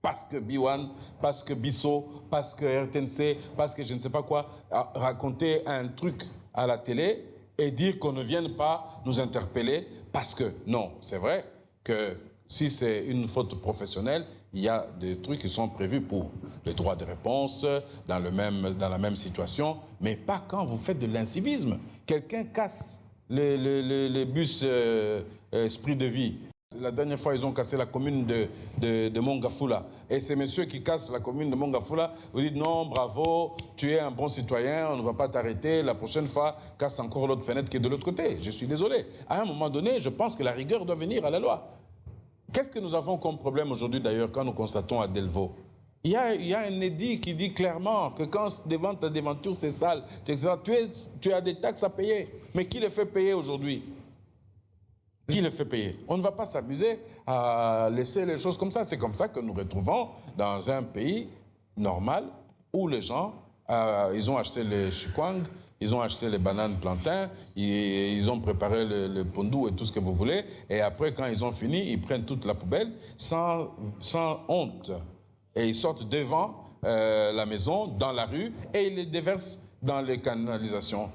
parce que B1, parce que Bissau, parce que RTNC, parce que je ne sais pas quoi, raconter un truc à la télé et dire qu'on ne vienne pas nous interpeller, parce que non, c'est vrai que si c'est une faute professionnelle, il y a des trucs qui sont prévus pour les droits de réponse, dans la même situation, mais pas quand vous faites de l'incivisme. Quelqu'un casse les bus Esprit de Vie. La dernière fois, ils ont cassé la commune de Mongafula. Et ces messieurs qui cassent la commune de Mongafula, vous dites non, bravo, tu es un bon citoyen, on ne va pas t'arrêter. La prochaine fois, casse encore l'autre fenêtre qui est de l'autre côté. Je suis désolé. À un moment donné, je pense que la rigueur doit venir à la loi. Qu'est-ce que nous avons comme problème aujourd'hui d'ailleurs quand nous constatons à Delvaux? Il y a un édit qui dit clairement que quand devant ta devanture c'est sale, tu as des taxes à payer. Mais qui les fait payer aujourd'hui? Qui le fait payer? On ne va pas s'amuser à laisser les choses comme ça. C'est comme ça que nous retrouvons dans un pays normal où les gens, ils ont acheté les chikwang, ils ont acheté les bananes plantains, ils ont préparé le pondou et tout ce que vous voulez. Et après, quand ils ont fini, ils prennent toute la poubelle sans honte. Et ils sortent devant la maison, dans la rue, et ils les déversent dans les canalisations.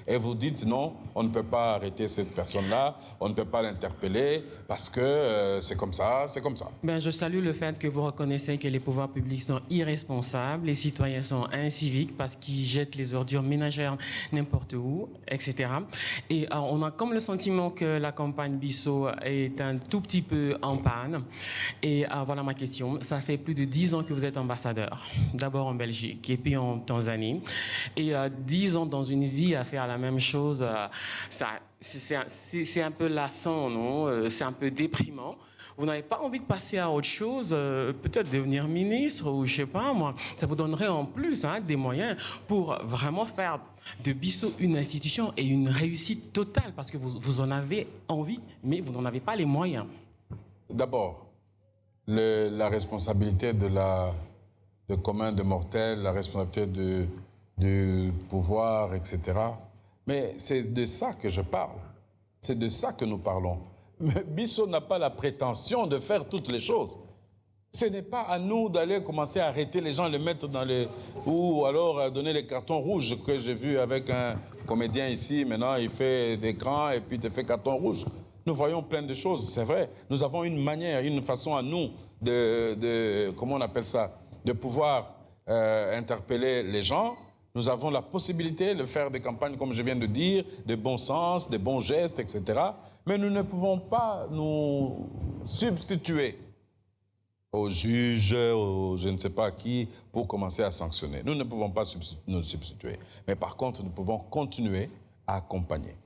Et vous dites non, on ne peut pas arrêter cette personne-là, on ne peut pas l'interpeller parce que c'est comme ça, c'est comme ça. Ben, je salue le fait que vous reconnaissez que les pouvoirs publics sont irresponsables, les citoyens sont inciviques parce qu'ils jettent les ordures ménagères n'importe où, etc. Et on a comme le sentiment que la campagne Bissau est un tout petit peu en panne. Et voilà ma question. Ça fait plus de 10 ans que vous êtes ambassadeur, d'abord en Belgique et puis en Tanzanie. Et 10 ans dans une vie à faire la même chose, c'est un peu lassant, non? C'est un peu déprimant. Vous n'avez pas envie de passer à autre chose, peut-être devenir ministre ou je sais pas moi. Ça vous donnerait en plus des moyens pour vraiment faire de Bissau une institution et une réussite totale parce que vous en avez envie, mais vous n'en avez pas les moyens. D'abord, la responsabilité de commun des mortels, la responsabilité du pouvoir, etc. Mais c'est de ça que je parle. C'est de ça que nous parlons. Mais Bissau n'a pas la prétention de faire toutes les choses. Ce n'est pas à nous d'aller commencer à arrêter les gens, les mettre dans les... ou alors donner les cartons rouges que j'ai vu avec un comédien ici. Maintenant, il fait des grands et puis il fait carton rouge. Nous voyons plein de choses, c'est vrai. Nous avons une manière, une façon à nous comment on appelle ça, de pouvoir interpeller les gens. Nous avons la possibilité de faire des campagnes, comme je viens de dire, de bon sens, de bons gestes, etc. Mais nous ne pouvons pas nous substituer aux juges, aux je ne sais pas qui, pour commencer à sanctionner. Nous ne pouvons pas nous substituer. Mais par contre, nous pouvons continuer à accompagner.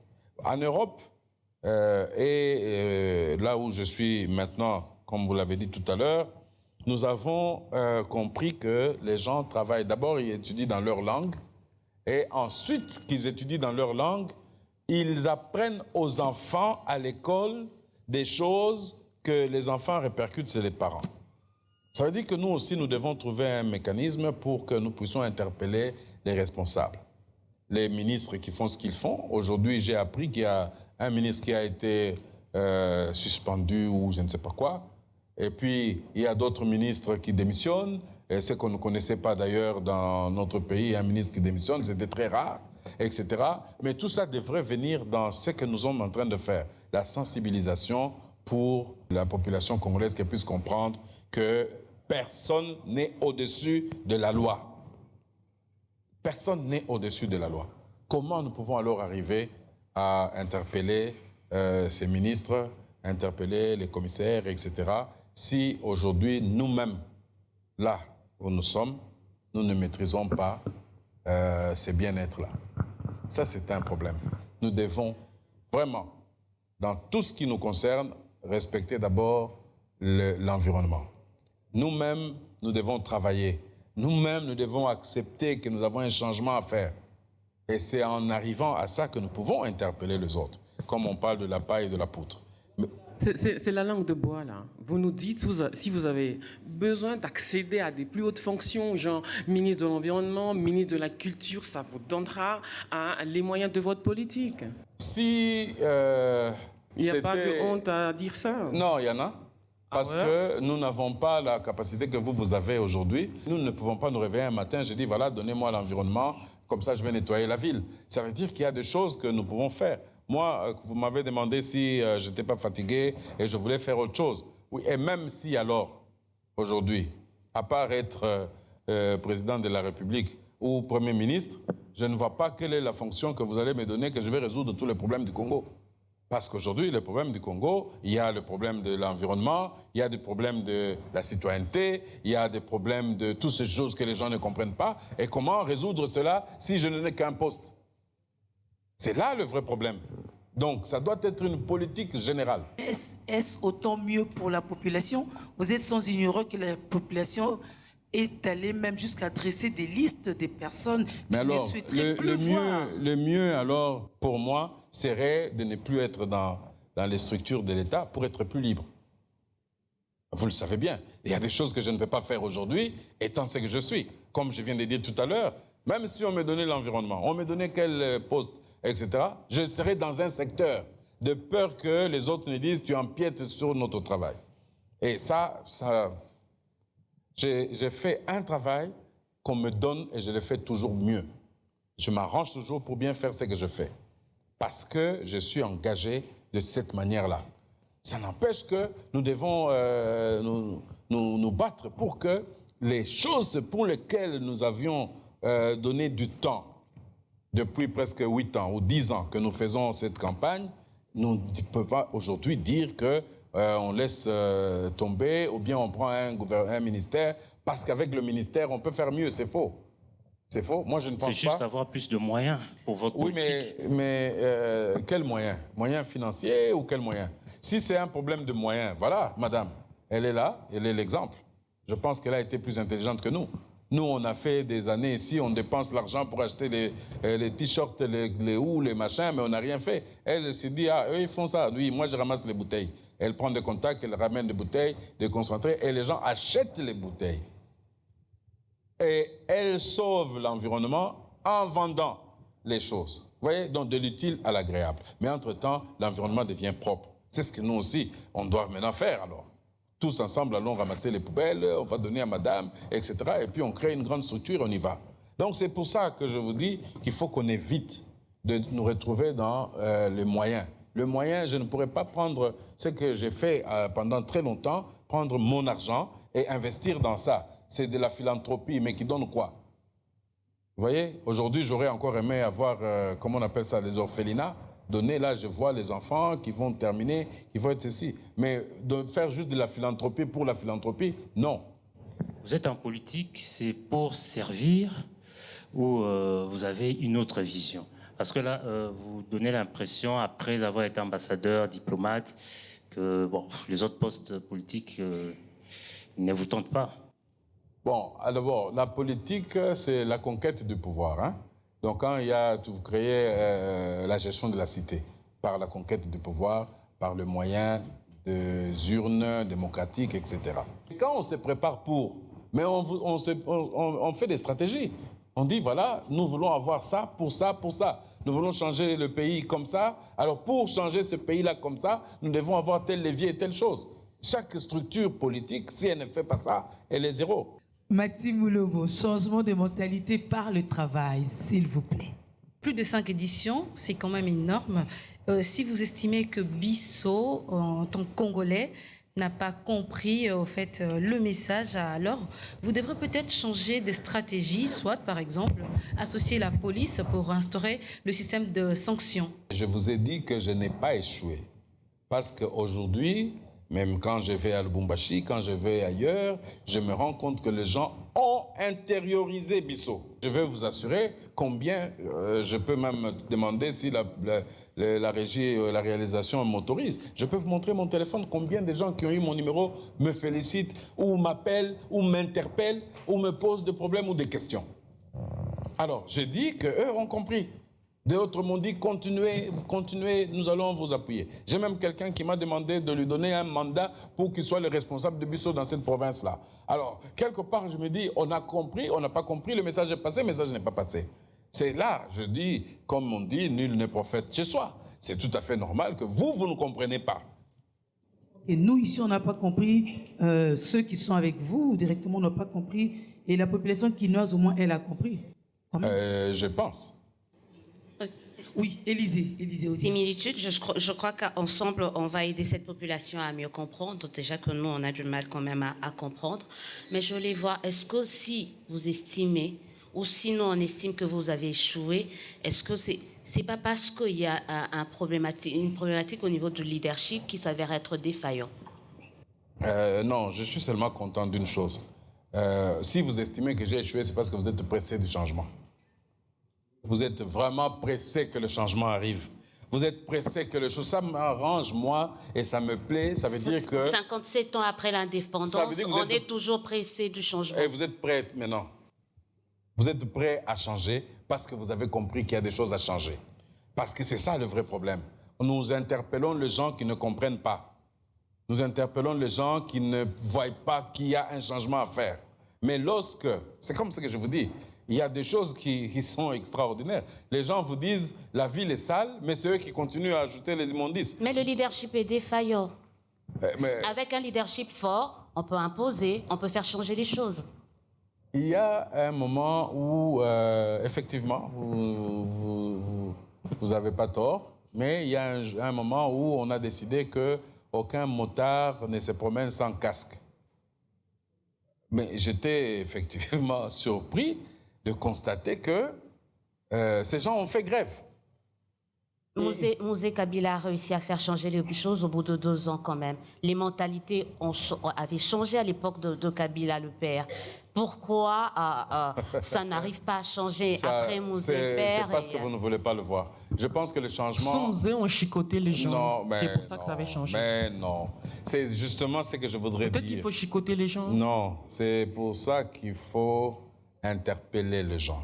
En Europe, là où je suis maintenant, comme vous l'avez dit tout à l'heure, nous avons compris que les gens travaillent. D'abord, ils étudient dans leur langue. Et ensuite qu'ils étudient dans leur langue, ils apprennent aux enfants à l'école des choses que les enfants répercutent sur les parents. Ça veut dire que nous aussi, nous devons trouver un mécanisme pour que nous puissions interpeller les responsables. Les ministres qui font ce qu'ils font. Aujourd'hui, j'ai appris qu'il y a un ministre qui a été suspendu ou je ne sais pas quoi. Et puis, il y a d'autres ministres qui démissionnent. Et ce qu'on ne connaissait pas d'ailleurs dans notre pays, un ministre qui démissionne, c'était très rare, etc. Mais tout ça devrait venir dans ce que nous sommes en train de faire. La sensibilisation pour la population congolaise qu'elle puisse comprendre que personne n'est au-dessus de la loi. Personne n'est au-dessus de la loi. Comment nous pouvons alors arriver à interpeller ces ministres, interpeller les commissaires, etc., si aujourd'hui, nous-mêmes, là où nous sommes, nous ne maîtrisons pas ces bien-être-là. Ça, c'est un problème. Nous devons vraiment, dans tout ce qui nous concerne, respecter d'abord l'environnement. Nous-mêmes, nous devons travailler. Nous-mêmes, nous devons accepter que nous avons un changement à faire. Et c'est en arrivant à ça que nous pouvons interpeller les autres, comme on parle de la paille et de la poutre. C'est la langue de bois, là. Vous nous dites, si vous avez besoin d'accéder à des plus hautes fonctions, genre ministre de l'Environnement, ministre de la Culture, ça vous donnera les moyens de votre politique. Si il n'y a pas de honte à dire ça. Non, il y en a. Parce que nous n'avons pas la capacité que vous avez aujourd'hui. Nous ne pouvons pas nous réveiller un matin, je dis, voilà, donnez-moi l'environnement, comme ça je vais nettoyer la ville. Ça veut dire qu'il y a des choses que nous pouvons faire. Moi, vous m'avez demandé si je n'étais pas fatigué et je voulais faire autre chose. Oui, et même si alors, aujourd'hui, à part être président de la République ou Premier ministre, je ne vois pas quelle est la fonction que vous allez me donner, que je vais résoudre tous les problèmes du Congo. Parce qu'aujourd'hui, le problème du Congo, il y a le problème de l'environnement, il y a des problèmes de la citoyenneté, il y a des problèmes de toutes ces choses que les gens ne comprennent pas. Et comment résoudre cela si je n'ai qu'un poste ? C'est là le vrai problème. Donc, ça doit être une politique générale. Est-ce autant mieux pour la population? Vous êtes sans ignorer que la population est allée même jusqu'à dresser des listes des personnes qui ne souhaiteraient plus voir. Le mieux, alors, pour moi, serait de ne plus être dans les structures de l'État pour être plus libre. Vous le savez bien. Il y a des choses que je ne peux pas faire aujourd'hui, étant ce que je suis. Comme je viens de dire tout à l'heure, même si on me donnait l'environnement, on me donnait quel poste, etc., je serais dans un secteur de peur que les autres me disent « tu empiètes sur notre travail ». Et ça J'ai fait un travail qu'on me donne et je le fais toujours mieux. Je m'arrange toujours pour bien faire ce que je fais. Parce que je suis engagé de cette manière-là. Ça n'empêche que nous devons nous battre pour que les choses pour lesquelles nous avions donné du temps, depuis presque 8 ans ou 10 ans que nous faisons cette campagne, nous pouvons aujourd'hui dire que on laisse tomber ou bien on prend un ministère parce qu'avec le ministère, on peut faire mieux. C'est faux. C'est faux. Moi, je ne pense pas. C'est juste avoir plus de moyens pour votre politique. Oui, mais quels moyens? Moyens financiers ou quels moyens? Si c'est un problème de moyens, voilà, madame, elle est là, elle est l'exemple. Je pense qu'elle a été plus intelligente que nous. Nous, on a fait des années ici, on dépense l'argent pour acheter les t-shirts, les houes, les machins, mais on n'a rien fait. Elle s'est dit, ah, eux, ils font ça. Oui, moi, je ramasse les bouteilles. Elle prend des contacts, elle ramène des bouteilles, des concentrés, et les gens achètent les bouteilles. Et elle sauve l'environnement en vendant les choses. Vous voyez, donc de l'utile à l'agréable. Mais entre-temps, l'environnement devient propre. C'est ce que nous aussi, on doit maintenant faire alors. Tous ensemble, allons ramasser les poubelles, on va donner à madame, etc. Et puis on crée une grande structure, on y va. Donc c'est pour ça que je vous dis qu'il faut qu'on évite de nous retrouver dans les moyens. Le moyen, je ne pourrais pas prendre ce que j'ai fait pendant très longtemps, prendre mon argent et investir dans ça. C'est de la philanthropie, mais qui donne quoi? Vous voyez, aujourd'hui, j'aurais encore aimé avoir, comment on appelle ça, les orphelinats. Donner, là, je vois les enfants qui vont terminer, qui vont être ceci. Mais de faire juste de la philanthropie pour la philanthropie, non. Vous êtes en politique, c'est pour servir ou vous avez une autre vision? Parce que là, vous donnez l'impression, après avoir été ambassadeur, diplomate, que bon, les autres postes politiques ne vous tentent pas. Bon, d'abord, la politique, c'est la conquête du pouvoir. Hein? Donc, quand il y a, vous créez la gestion de la cité par la conquête du pouvoir, par le moyen des urnes démocratiques, etc. Et quand on se prépare pour, mais on fait des stratégies. On dit, voilà, nous voulons avoir ça, pour ça, pour ça. Nous voulons changer le pays comme ça. Alors, pour changer ce pays-là comme ça, nous devons avoir tel levier et telle chose. Chaque structure politique, si elle ne fait pas ça, elle est zéro. Maxime Moulobo, changement de mentalité par le travail, s'il vous plaît. Plus de 5 éditions, c'est quand même énorme. Si vous estimez que Bissau, en tant que Congolais, n'a pas compris au fait le message, alors vous devrez peut-être changer de stratégie, soit par exemple associer la police pour instaurer le système de sanctions. Je vous ai dit que je n'ai pas échoué. Parce qu'aujourd'hui, même quand je vais à Lubumbashi, quand je vais ailleurs, je me rends compte que les gens ont intériorisé Bissau. Je vais vous assurer combien, je peux même demander si la régie, la réalisation m'autorise. Je peux vous montrer mon téléphone, combien de gens qui ont eu mon numéro me félicitent, ou m'appellent, ou m'interpellent, ou me posent des problèmes ou des questions. Alors, j'ai dit qu'eux ont compris. D'autres m'ont dit, continuez, continuez, nous allons vous appuyer. J'ai même quelqu'un qui m'a demandé de lui donner un mandat pour qu'il soit le responsable de Bissau dans cette province-là. Alors, quelque part, je me dis, on a compris, on n'a pas compris, le message est passé, le message n'est pas passé. C'est là, je dis, comme on dit, nul n'est prophète chez soi. C'est tout à fait normal que vous ne comprenez pas. Et nous, ici, on n'a pas compris, ceux qui sont avec vous, directement, n'ont pas compris, et la population quinoise, au moins, elle a compris. Je pense. Oui, Élisée. Similitude, je crois qu'ensemble, on va aider cette population à mieux comprendre. Déjà que nous, on a du mal quand même à comprendre. Mais je voulais voir, est-ce que si vous estimez, ou sinon on estime que vous avez échoué, est-ce que c'est pas parce qu'il y a une problématique au niveau du leadership qui s'avère être défaillant? Non, je suis seulement content d'une chose. Si vous estimez que j'ai échoué, c'est parce que vous êtes pressé du changement. Vous êtes vraiment pressé que le changement arrive. Vous êtes pressé que le changement... Ça m'arrange, moi, et ça me plaît. Ça veut dire que... 57 ans après l'indépendance, on est toujours pressé du changement. Et vous êtes prêts maintenant. Vous êtes prêts à changer parce que vous avez compris qu'il y a des choses à changer. Parce que c'est ça le vrai problème. Nous interpellons les gens qui ne comprennent pas. Nous interpellons les gens qui ne voient pas qu'il y a un changement à faire. Mais lorsque... C'est comme ce que je vous dis. Il y a des choses qui sont extraordinaires. Les gens vous disent la ville est sale, mais c'est eux qui continuent à ajouter les immondices. Mais le leadership est défaillant. Avec un leadership fort, on peut imposer, on peut faire changer les choses. Il y a un moment où, effectivement, vous n'avez pas tort, mais il y a un moment où on a décidé qu'aucun motard ne se promène sans casque. Mais j'étais effectivement surpris de constater que ces gens ont fait grève. Mouzé Kabila a réussi à faire changer les choses au bout de 2 ans quand même. Les mentalités avaient changé à l'époque de Kabila, le père. Pourquoi ça n'arrive pas à changer après Mouzé père? C'est parce que vous ne voulez pas le voir. Je pense que le changement... Soumzé ont chicoté les gens. C'est pour ça que ça avait changé. Mais non, c'est justement ce que je voudrais dire. Peut-être qu'il faut chicoter les gens. Non, c'est pour ça qu'il faut interpeller les gens.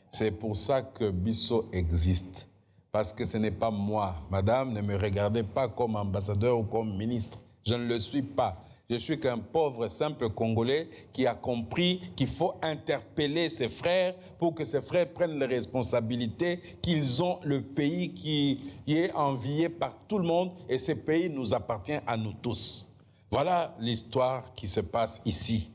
C'est pour ça que Bisso existe. Parce que ce n'est pas moi. Madame, ne me regardez pas comme ambassadeur ou comme ministre. Je ne le suis pas. Je suis qu'un pauvre, simple Congolais qui a compris qu'il faut interpeller ses frères pour que ses frères prennent les responsabilités, qu'ils ont le pays qui est envié par tout le monde et ce pays nous appartient à nous tous. Voilà l'histoire qui se passe ici.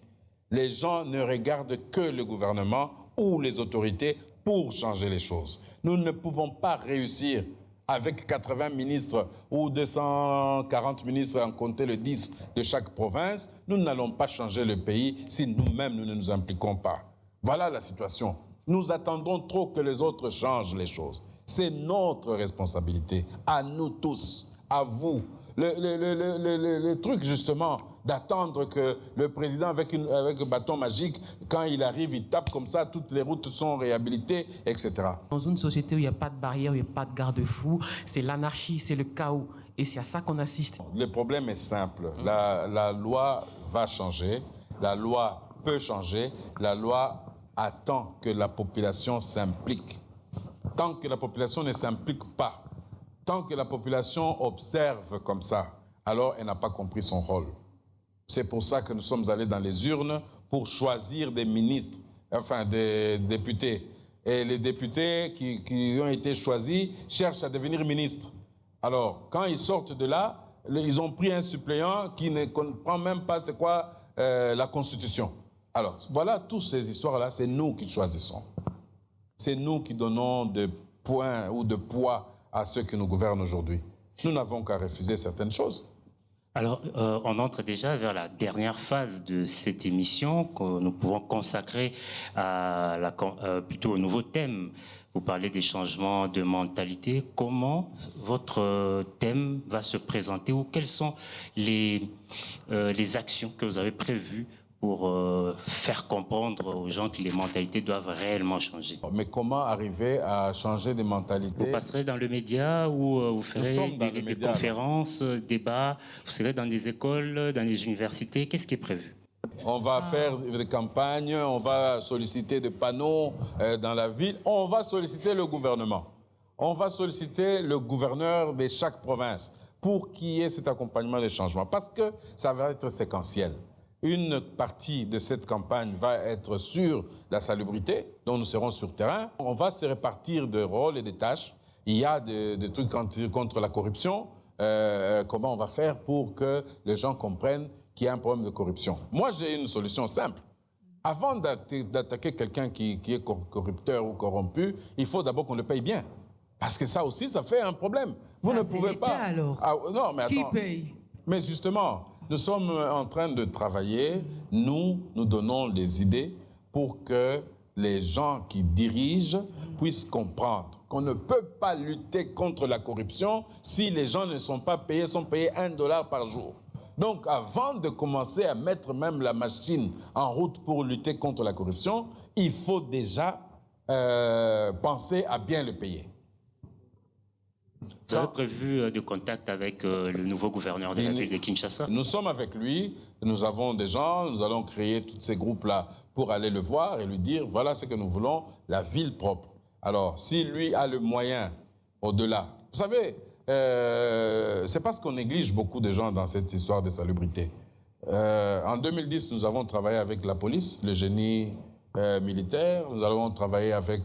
Les gens ne regardent que le gouvernement ou les autorités pour changer les choses. Nous ne pouvons pas réussir avec 80 ministres ou 240 ministres, en compter le 10 de chaque province. Nous n'allons pas changer le pays si nous-mêmes nous ne nous impliquons pas. Voilà la situation. Nous attendons trop que les autres changent les choses. C'est notre responsabilité, à nous tous, à vous. Le truc justement d'attendre que le président avec un bâton magique, quand il arrive, il tape comme ça, toutes les routes sont réhabilitées, etc. Dans une société où il n'y a pas de barrière, où il n'y a pas de garde-fou, c'est l'anarchie, c'est le chaos. Et c'est à ça qu'on assiste. Le problème est simple. La loi va changer, la loi peut changer, la loi attend que la population s'implique. Tant que la population ne s'implique pas, tant que la population observe comme ça, alors elle n'a pas compris son rôle. C'est pour ça que nous sommes allés dans les urnes pour choisir des ministres, enfin des députés. Et les députés qui ont été choisis cherchent à devenir ministres. Alors, quand ils sortent de là, ils ont pris un suppléant qui ne comprend même pas c'est quoi la Constitution. Alors, voilà, toutes ces histoires-là, c'est nous qui choisissons. C'est nous qui donnons des points ou de poids à ceux qui nous gouvernent aujourd'hui. Nous n'avons qu'à refuser certaines choses. Alors, on entre déjà vers la dernière phase de cette émission que nous pouvons consacrer à plutôt au nouveau thème. Vous parlez des changements de mentalité. Comment votre thème va se présenter ou quelles sont les actions que vous avez prévues pour faire comprendre aux gens que les mentalités doivent réellement changer? Mais comment arriver à changer des mentalités? Vous passerez dans le média ou vous ferez des conférences, débats, vous serez dans des écoles, dans les universités, qu'est-ce qui est prévu? On va faire des campagnes, on va solliciter des panneaux dans la ville, on va solliciter le gouvernement. On va solliciter le gouverneur de chaque province pour qu'il y ait cet accompagnement des changements, parce que ça va être séquentiel. Une partie de cette campagne va être sur la salubrité, dont nous serons sur terrain. On va se répartir de rôles et de tâches. Il y a des trucs contre la corruption. Comment on va faire pour que les gens comprennent qu'il y a un problème de corruption? Moi, j'ai une solution simple. Avant d'attaquer quelqu'un qui est corrupteur ou corrompu, il faut d'abord qu'on le paye bien. Parce que ça aussi, ça fait un problème. Vous ne pouvez pas... alors. Non, mais attends. Qui paye? Mais justement... Nous sommes en train de travailler, nous donnons des idées pour que les gens qui dirigent puissent comprendre qu'on ne peut pas lutter contre la corruption si les gens ne sont pas payés, sont payés $1 par jour. Donc avant de commencer à mettre même la machine en route pour lutter contre la corruption, il faut déjà penser à bien le payer. Vous avez prévu des contacts avec le nouveau gouverneur de la ville de Kinshasa? Nous sommes avec lui, nous avons des gens, nous allons créer tous ces groupes-là pour aller le voir et lui dire, voilà ce que nous voulons, la ville propre. Alors, si lui a le moyen au-delà, vous savez, c'est parce qu'on néglige beaucoup de gens dans cette histoire de salubrité. En 2010, nous avons travaillé avec la police, le génie militaire, nous avons travaillé avec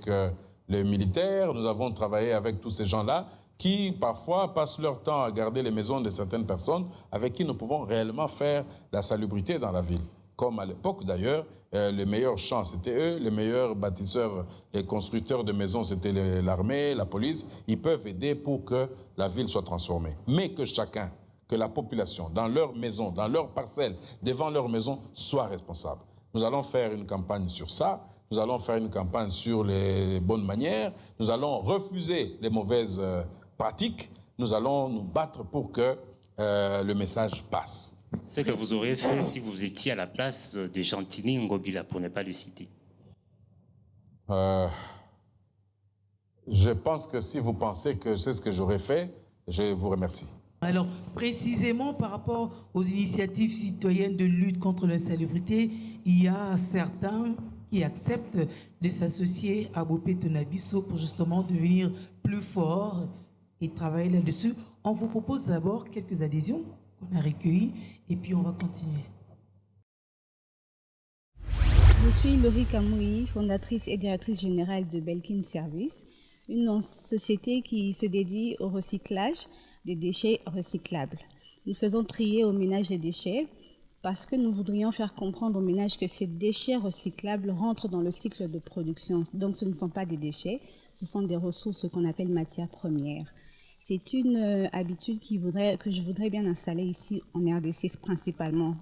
les militaires, nous avons travaillé avec tous ces gens-là. qui parfois passent leur temps à garder les maisons de certaines personnes avec qui nous pouvons réellement faire la salubrité dans la ville. Comme à l'époque d'ailleurs, les meilleurs champs c'était eux, les meilleurs bâtisseurs et constructeurs de maisons c'était l'armée, la police. Ils peuvent aider pour que la ville soit transformée. Mais que chacun, que la population, dans leur maison, dans leur parcelle, devant leur maison, soit responsable. Nous allons faire une campagne sur ça. Nous allons faire une campagne sur les bonnes manières. Nous allons refuser les mauvaises pratiques. Nous allons nous battre pour que le message passe. Ce que vous auriez fait si vous étiez à la place de Gentini Ngobila, pour ne pas le citer. Je pense que si vous pensez que c'est ce que j'aurais fait, je vous remercie. Alors, précisément par rapport aux initiatives citoyennes de lutte contre l'insalubrité, il y a certains qui acceptent de s'associer à Bopé Tonabiso pour justement devenir plus fort et travailler là-dessus. On vous propose d'abord quelques adhésions qu'on a recueillies et puis on va continuer. Je suis Laurie Kamouyi, fondatrice et directrice générale de Belkin Service, une société qui se dédie au recyclage des déchets recyclables. Nous faisons trier au ménage des déchets parce que nous voudrions faire comprendre aux ménages que ces déchets recyclables rentrent dans le cycle de production. Donc ce ne sont pas des déchets, ce sont des ressources qu'on appelle matières premières. C'est une habitude que je voudrais bien installer ici en RDC, principalement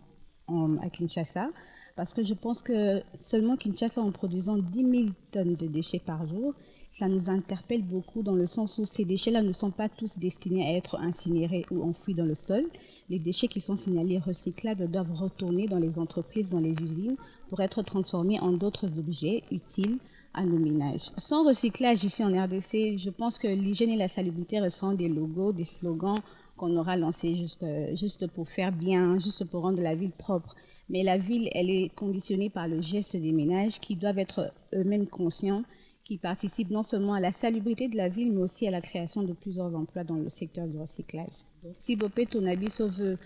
à Kinshasa, parce que je pense que seulement Kinshasa, en produisant 10 000 tonnes de déchets par jour, ça nous interpelle beaucoup dans le sens où ces déchets-là ne sont pas tous destinés à être incinérés ou enfouis dans le sol. Les déchets qui sont signalés recyclables doivent retourner dans les entreprises, dans les usines, pour être transformés en d'autres objets utiles à nos ménages. Sans recyclage ici en RDC, je pense que l'hygiène et la salubrité sont des logos, des slogans qu'on aura lancés juste pour faire bien, juste pour rendre la ville propre. Mais la ville, elle est conditionnée par le geste des ménages qui doivent être eux-mêmes conscients, qui participent non seulement à la salubrité de la ville, mais aussi à la création de plusieurs emplois dans le secteur du recyclage. Si Bopé Tonabiso veut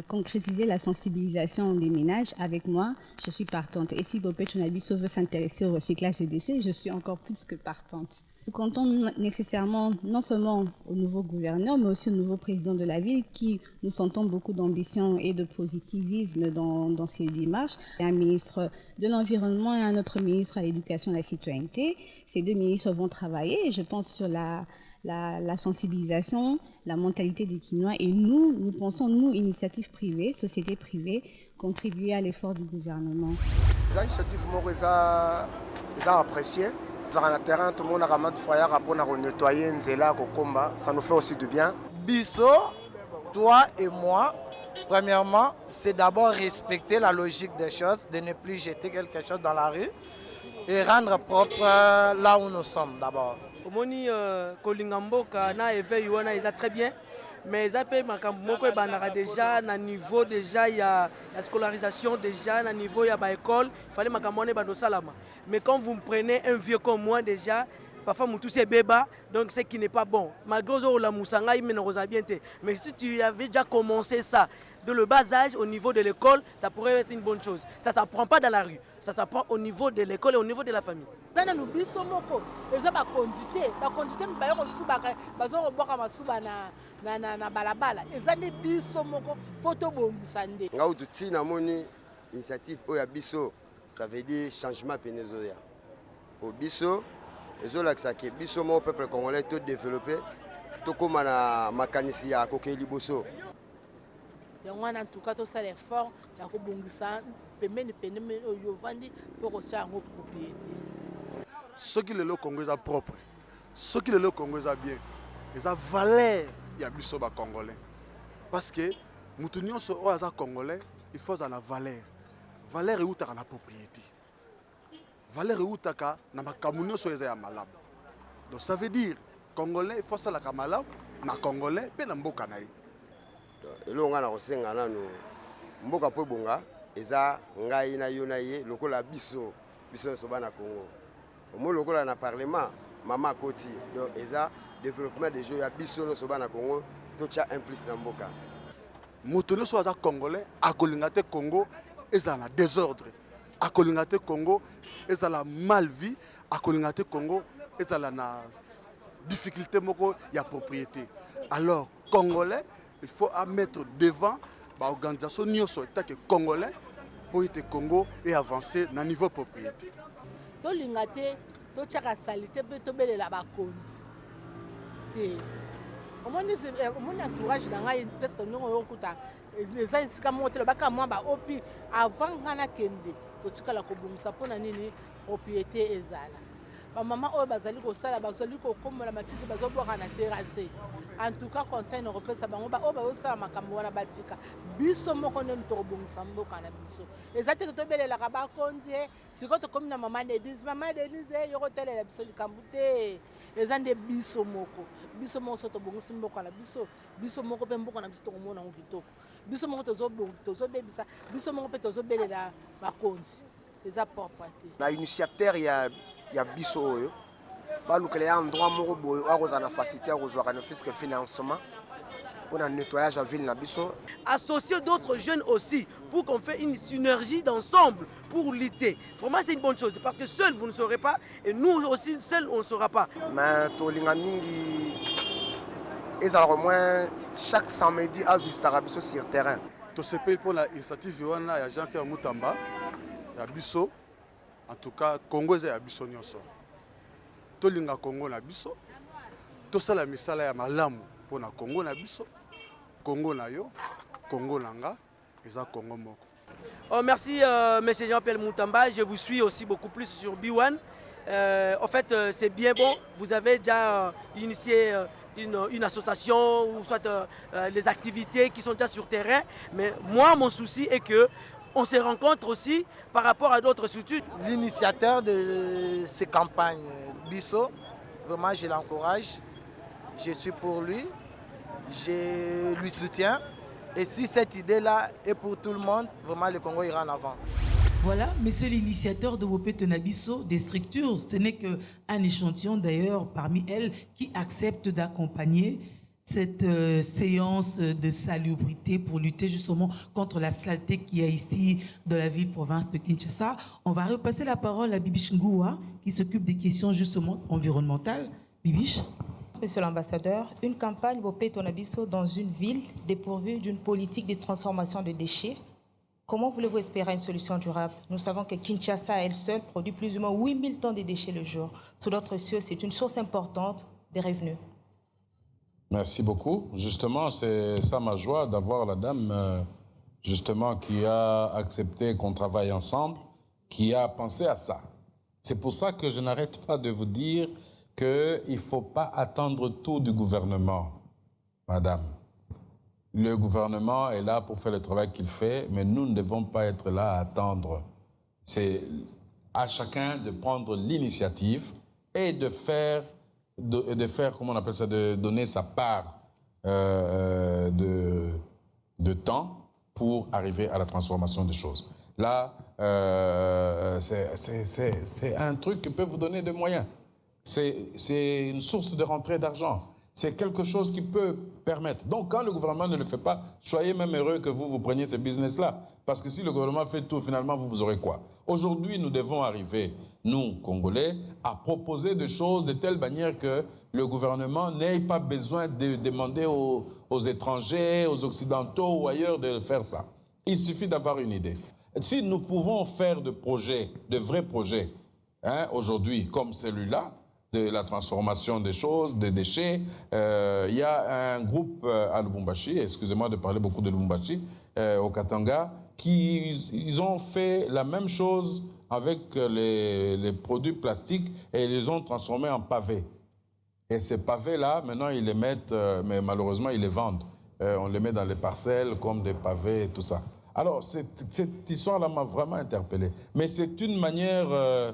concrétiser la sensibilisation des ménages, avec moi, je suis partante. Et si Bopé Tonabiso veut s'intéresser au recyclage des déchets, je suis encore plus que partante. Nous comptons nécessairement non seulement au nouveau gouverneur, mais aussi au nouveau président de la ville, qui nous sentons beaucoup d'ambition et de positivisme dans ces démarches. Un ministre de l'Environnement et un autre ministre à l'Éducation et à la Citoyenneté. Ces deux ministres vont travailler, je pense, sur la sensibilisation, la mentalité des Kinois. Et nous pensons, nous, initiatives privées, sociétés privées, contribuer à l'effort du gouvernement. Les initiatives sont appréciées. Dans le terrain, tout le monde a ramené foyer pour nettoyer Nzela, Kokomba. Ça nous fait aussi du bien. Bisso, toi et moi, premièrement, c'est d'abord respecter la logique des choses, de ne plus jeter quelque chose dans la rue et rendre propre là où nous sommes d'abord. Omoni Kolingamboka na éveil wana ils a très bien mais ils appellent makambo moko banara déjà na niveau déjà il y a la scolarisation déjà na niveau il y a ba école il fallait makambo ne bando salama mais quand vous me prenez un vieux comme moi déjà parfois mon tout c'est béba donc c'est qui n'est pas bon malgré la musanga il me bien mais si tu avais déjà commencé ça de le bas âge au niveau de l'école ça pourrait être une bonne chose ça s'apprend pas dans la rue ça s'apprend au niveau de l'école et au niveau de la famille zana no biso moko eza ba condité mbayo ko subaka bazo boka masuba na balabala eza ni biso moko photo bongisa nde nga ututi na moni initiative oya biso ça veut dire changement penezoya au biso ezolakisa ke biso mo peuple congolais tout développé to koma na makanisi ya kokeli boso yango en tout cas to ça l'effort ya ko bongisa pembeni oyo vandi faut ko sa ngo propriété. Ce qui le Congo est propre, ce qui le Congo est bien, ils ont valeur ya biso ba congolais. Parce que nous tenions ce oaza congolais, il faut la valeur. Valeur est où ta la propriété. Valeur est où ta na makamunyo so eza ya malamu. Donc ça veut dire congolais il faut ça la kamalamu na congolais pe na mboka na ye. Elo nga na kosenga nanu mboka po bonga eza ngai na yo na ye lokola biso so bana Congo. Au lokola na parlement mama koti donc eza développement des jeux ya biso no so bana Congo to cha implice na mboka. Motono so aza congolais akolinga te Congo eza na désordre. Akolinga te Congo eza la mal vie, akolinga te Congo eza la na difficulté moko ya propriété. Alors Congolais, il faut mettre devant l'organisation nyonso état que Congolais pour être Congo et avancer dans niveau propriété. To lingate to chaka salité pe to belela ba konzi. Te. Omoni entourage na ngai presque ndongo yokuta les gens comme motel baka moi ba opi avant ngana kende to tikala ko bungisa pona nini propriété ezala. Ba maman oyo bazali ko sala bazali ko komola matiti bazoboka na terrasse. En tout cas conseil no repesa bango ba o ba osala makambo wana batika biso moko ne mto bongisa mboka na biso ezate to belela ka ba konzi siko to komina maman Denise yoko telela biso likambute ezande biso moko to bongisa mboka na biso moko pe mboka na biso to komona ngitoko biso moko tozo bebisa biso moko pe tozo belela ba konzi eza propriété na initiateur ya biso oyo balukele ya endroit moko boyo akozana facilité akozwaka ne fisque financement pour un nettoyage à ville na biso. Associer d'autres jeunes aussi pour qu'on fait une synergie d'ensemble pour lutter. Vraiment c'est une bonne chose parce que seul vous ne saurez pas et nous aussi seul on ne saura pas. Mais tolinga mingi ezala au moins chaque samedi à visiter biso sur terrain. To sepeli pour la initiative wana ya Jean-Pierre Mutamba ya biso. En tout cas Congo eza ya biso nyonso. Tolinga Congo na biso. Tosala misala ya malamu pour na Congo na biso. Congo na yo, Congo nanga, eza Congo moko. Oh, merci monsieur Jean-Pierre Mutamba, je vous suis aussi beaucoup plus sur B1. En fait, c'est bien bon, vous avez déjà initié une association ou soit les activités qui sont déjà sur terrain. Mais moi, mon souci est que on se rencontre aussi par rapport à d'autres structures. L'initiateur de ces campagnes, Bisso, vraiment je l'encourage, je suis pour lui, je lui soutiens. Et si cette idée-là est pour tout le monde, vraiment le Congo ira en avant. Voilà, monsieur l'initiateur de Wopé Tonabiso, des structures, ce n'est qu'un échantillon d'ailleurs parmi elles qui acceptent d'accompagner cette séance de salubrité pour lutter justement contre la saleté qu'il y a ici dans la ville-province de Kinshasa. On va repasser la parole à Bibiche Ngoua qui s'occupe des questions justement environnementales. Bibiche. Monsieur l'ambassadeur, une campagne Wopé Tonabiso dans une ville dépourvue d'une politique de transformation de déchets. Comment voulez-vous espérer une solution durable? Nous savons que Kinshasa, elle seule, produit plus ou moins 8000 tonnes de déchets le jour. Sous d'autres cieux, c'est une source importante des revenus. Merci beaucoup. Justement, c'est ça ma joie d'avoir la dame justement qui a accepté qu'on travaille ensemble, qui a pensé à ça. C'est pour ça que je n'arrête pas de vous dire qu'il ne faut pas attendre tout du gouvernement, madame. Le gouvernement est là pour faire le travail qu'il fait, mais nous ne devons pas être là à attendre. C'est à chacun de prendre l'initiative et de faire, comment on appelle ça, de donner sa part de temps pour arriver à la transformation des choses. Là, c'est un truc qui peut vous donner des moyens. C'est une source de rentrée d'argent. C'est quelque chose qui peut permettre. Donc, quand le gouvernement ne le fait pas, soyez même heureux que vous preniez ce business-là. Parce que si le gouvernement fait tout, finalement, vous aurez quoi? Aujourd'hui, nous devons arriver, nous, Congolais, à proposer des choses de telle manière que le gouvernement n'ait pas besoin de demander aux étrangers, aux Occidentaux ou ailleurs de faire ça. Il suffit d'avoir une idée. Si nous pouvons faire de projets, de vrais projets, hein, aujourd'hui, comme celui-là, de la transformation des choses, des déchets. Il y a un groupe à Lubumbashi, excusez-moi de parler beaucoup de Lubumbashi, au Katanga, ils ont fait la même chose avec les produits plastiques et ils les ont transformés en pavés. Et ces pavés-là, maintenant, ils les mettent, mais malheureusement, ils les vendent. On les met dans les parcelles comme des pavés et tout ça. Alors, cette histoire-là m'a vraiment interpellé. Mais c'est une manière...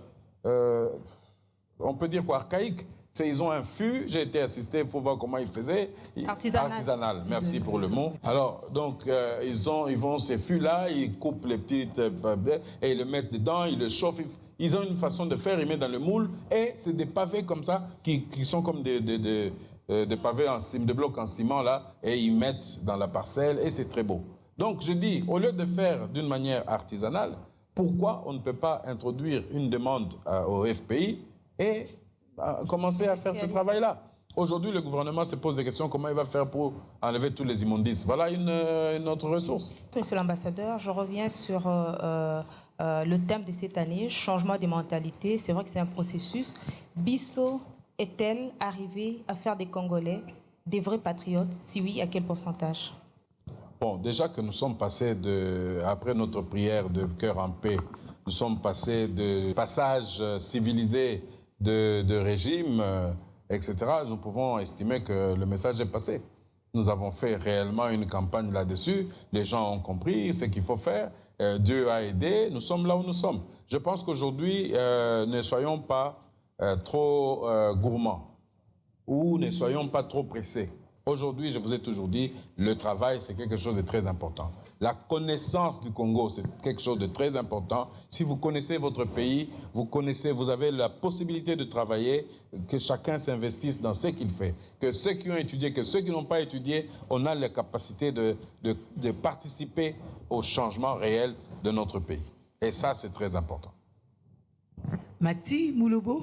on peut dire quoi, archaïque. Ils ont un fût, j'ai été assisté pour voir comment ils faisaient. Artisanal. Merci pour le mot. Alors, donc, ils vont ces fûts-là, ils coupent les petites et ils le mettent dedans, ils le chauffent. Ils ont une façon de faire, ils mettent dans le moule et c'est des pavés comme ça qui sont comme des pavés des blocs en ciment là et ils mettent dans la parcelle et c'est très beau. Donc, je dis, au lieu de faire d'une manière artisanale, pourquoi on ne peut pas introduire une demande au FPI et commencer à faire ce travail-là. Aujourd'hui, le gouvernement se pose des questions, comment il va faire pour enlever tous les immondices. Voilà une autre ressource. Monsieur l'ambassadeur, je reviens sur le thème de cette année, changement des mentalités. C'est vrai que c'est un processus. Bisso est-elle arrivée à faire des Congolais des vrais patriotes? Si oui, à quel pourcentage? Bon, déjà que nous sommes passés après notre prière de cœur en paix, nous sommes passés de passages civilisés de régime, etc. Nous pouvons estimer que le message est passé. Nous avons fait réellement une campagne là-dessus. Les gens ont compris ce qu'il faut faire. Dieu a aidé. Nous sommes là où nous sommes. Je pense qu'aujourd'hui, ne soyons pas trop gourmands ou ne soyons pas trop pressés. Aujourd'hui, je vous ai toujours dit, le travail, c'est quelque chose de très important. La connaissance du Congo, c'est quelque chose de très important. Si vous connaissez votre pays, vous avez la possibilité de travailler, que chacun s'investisse dans ce qu'il fait. Que ceux qui ont étudié, que ceux qui n'ont pas étudié, on a la capacité de participer au changement réel de notre pays. Et ça, c'est très important. Mati Moulobo,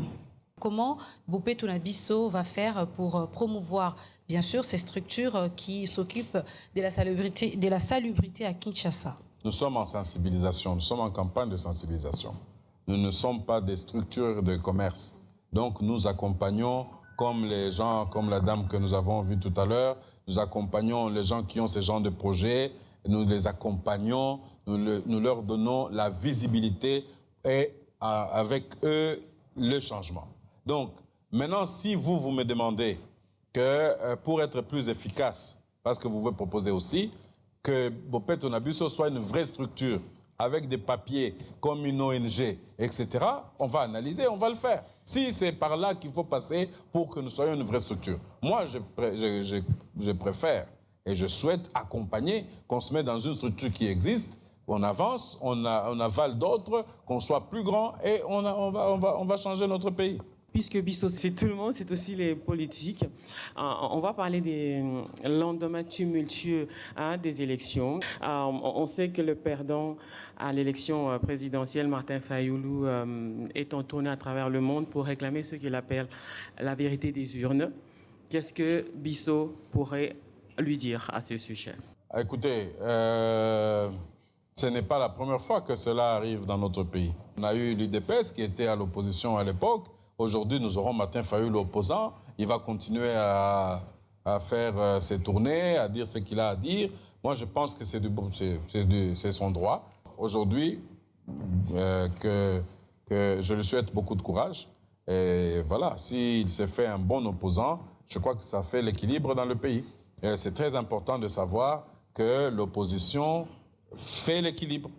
comment Bopé Tonabiso va faire pour promouvoir bien sûr ces structures qui s'occupent de la salubrité à Kinshasa? Nous sommes en sensibilisation, nous sommes en campagne de sensibilisation. Nous ne sommes pas des structures de commerce. Donc nous accompagnons, comme les gens, comme la dame que nous avons vue tout à l'heure, nous accompagnons les gens qui ont ce genre de projets, nous les accompagnons, nous leur donnons la visibilité et avec eux le changement. Donc maintenant, si vous me demandez que pour être plus efficace, parce que vous voulez proposer aussi que Bopé Tonabiso soit une vraie structure avec des papiers comme une ONG, etc., on va analyser, on va le faire. Si c'est par là qu'il faut passer pour que nous soyons une vraie structure. Moi, je préfère et je souhaite accompagner, qu'on se mette dans une structure qui existe, on avance, on avale d'autres, qu'on soit plus grand et on va changer notre pays. Puisque Bisso, c'est tout le monde, c'est aussi les politiques. On va parler des lendemains tumultueux des élections. On sait que le perdant à l'élection présidentielle, Martin Fayoulou, est en tournée à travers le monde pour réclamer ce qu'il appelle la vérité des urnes. Qu'est-ce que Bisso pourrait lui dire à ce sujet? Écoutez, ce n'est pas la première fois que cela arrive dans notre pays. On a eu l'UDPS qui était à l'opposition à l'époque. Aujourd'hui, nous aurons Martin Fayoulou opposant. Il va continuer à faire ses tournées, à dire ce qu'il a à dire. Moi, je pense que c'est son droit. Aujourd'hui, que je lui souhaite beaucoup de courage. Et voilà, s'il s'est fait un bon opposant, je crois que ça fait l'équilibre dans le pays. C'est très important de savoir que l'opposition fait l'équilibre.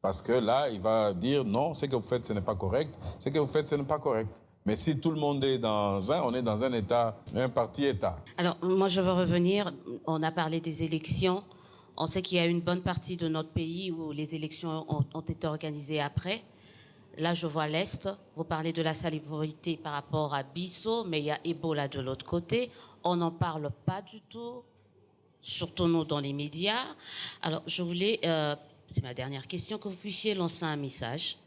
Parce que là, il va dire non, ce que vous faites, ce n'est pas correct. Ce que vous faites, ce n'est pas correct. Mais si tout le monde est on est dans un État, un parti-État. Alors, moi, je veux revenir. On a parlé des élections. On sait qu'il y a une bonne partie de notre pays où les élections ont été organisées après. Là, je vois l'Est. Vous parlez de la salubrité par rapport à Bisso, mais il y a Ebola de l'autre côté. On n'en parle pas du tout, surtout nous dans les médias. Alors, je voulais, c'est ma dernière question, que vous puissiez lancer un message.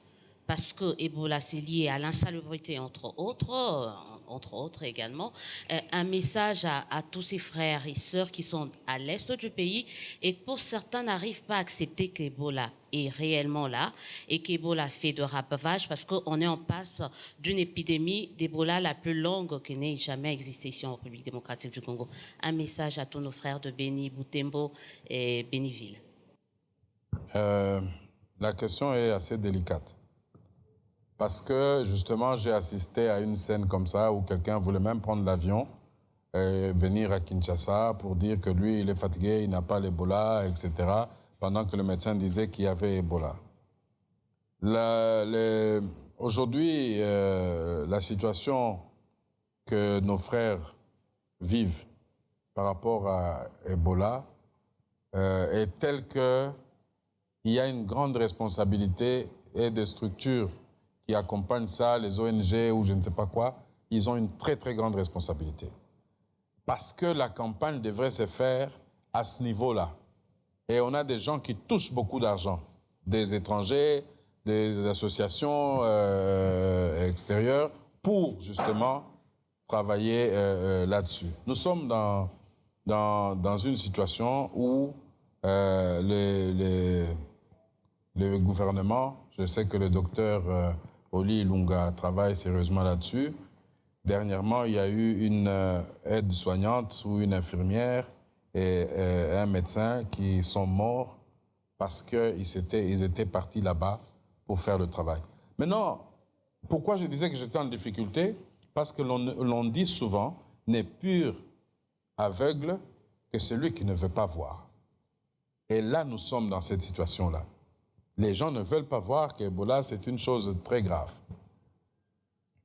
Parce que Ebola, c'est lié à l'insalubrité, entre autres également. Un message à tous ces frères et sœurs qui sont à l'est du pays et que pour certains n'arrivent pas à accepter qu'Ebola est réellement là et qu'Ebola fait de ravage parce qu'on est en passe d'une épidémie d'Ebola la plus longue qui n'ait jamais existé ici en République démocratique du Congo. Un message à tous nos frères de Béni, Butembo et Béniville. La question est assez délicate. Parce que, justement, j'ai assisté à une scène comme ça où quelqu'un voulait même prendre l'avion et venir à Kinshasa pour dire que lui, il est fatigué, il n'a pas l'Ebola, etc., pendant que le médecin disait qu'il y avait Ebola. Aujourd'hui, la situation que nos frères vivent par rapport à Ebola est telle qu'il y a une grande responsabilité et des structures qui accompagnent ça, les ONG ou je ne sais pas quoi, ils ont une très très grande responsabilité. Parce que la campagne devrait se faire à ce niveau-là. Et on a des gens qui touchent beaucoup d'argent, des étrangers, des associations extérieures, pour justement travailler là-dessus. Nous sommes dans une situation où le gouvernement, je sais que le docteur Oli Ilunga travaille sérieusement là-dessus. Dernièrement, il y a eu une aide-soignante ou une infirmière et un médecin qui sont morts parce qu'ils étaient partis là-bas pour faire le travail. Maintenant, pourquoi je disais que j'étais en difficulté? Parce que l'on dit souvent, n'est pur aveugle que celui qui ne veut pas voir. Et là, nous sommes dans cette situation-là. Les gens ne veulent pas voir qu'Ebola, c'est une chose très grave.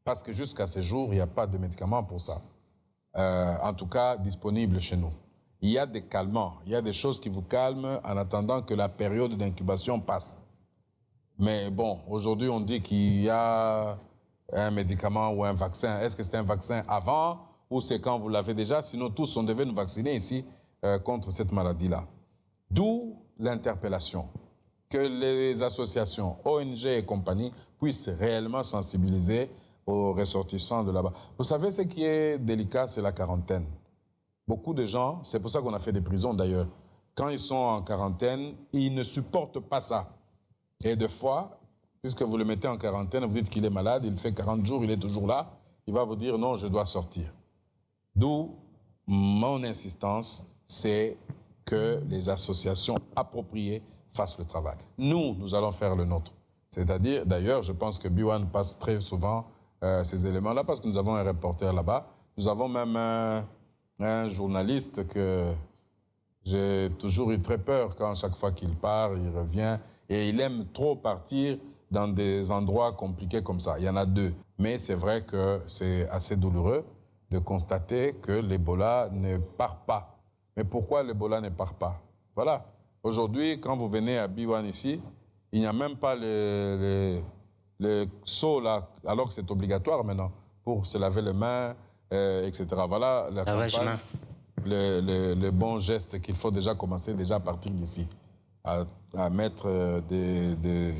Parce que jusqu'à ce jour, il n'y a pas de médicaments pour ça. En tout cas, disponible chez nous. Il y a des calmants, il y a des choses qui vous calment en attendant que la période d'incubation passe. Mais bon, aujourd'hui, on dit qu'il y a un médicament ou un vaccin. Est-ce que c'est un vaccin avant ou c'est quand vous l'avez déjà? Sinon, tous, on devait nous vacciner ici contre cette maladie-là. D'où l'interpellation. Que les associations, ONG et compagnie puissent réellement sensibiliser aux ressortissants de là-bas. Vous savez, ce qui est délicat, c'est la quarantaine. Beaucoup de gens, c'est pour ça qu'on a fait des prisons d'ailleurs, quand ils sont en quarantaine, ils ne supportent pas ça. Et des fois, puisque vous le mettez en quarantaine, vous dites qu'il est malade, il fait 40 jours, il est toujours là, il va vous dire non, je dois sortir. D'où mon insistance, c'est que les associations appropriées fassent le travail. Nous allons faire le nôtre. C'est-à-dire, d'ailleurs, je pense que B1 passe très souvent ces éléments-là parce que nous avons un reporter là-bas. Nous avons même un journaliste que j'ai toujours eu très peur quand chaque fois qu'il part, il revient et il aime trop partir dans des endroits compliqués comme ça. Il y en a 2. Mais c'est vrai que c'est assez douloureux de constater que l'Ebola ne part pas. Mais pourquoi l'Ebola ne part pas? Voilà. Aujourd'hui, quand vous venez à B1 ici, il n'y a même pas le seau là, alors que c'est obligatoire maintenant, pour se laver les mains, etc. Voilà la campagne, le bon geste qu'il faut déjà commencer déjà à partir d'ici, à mettre des...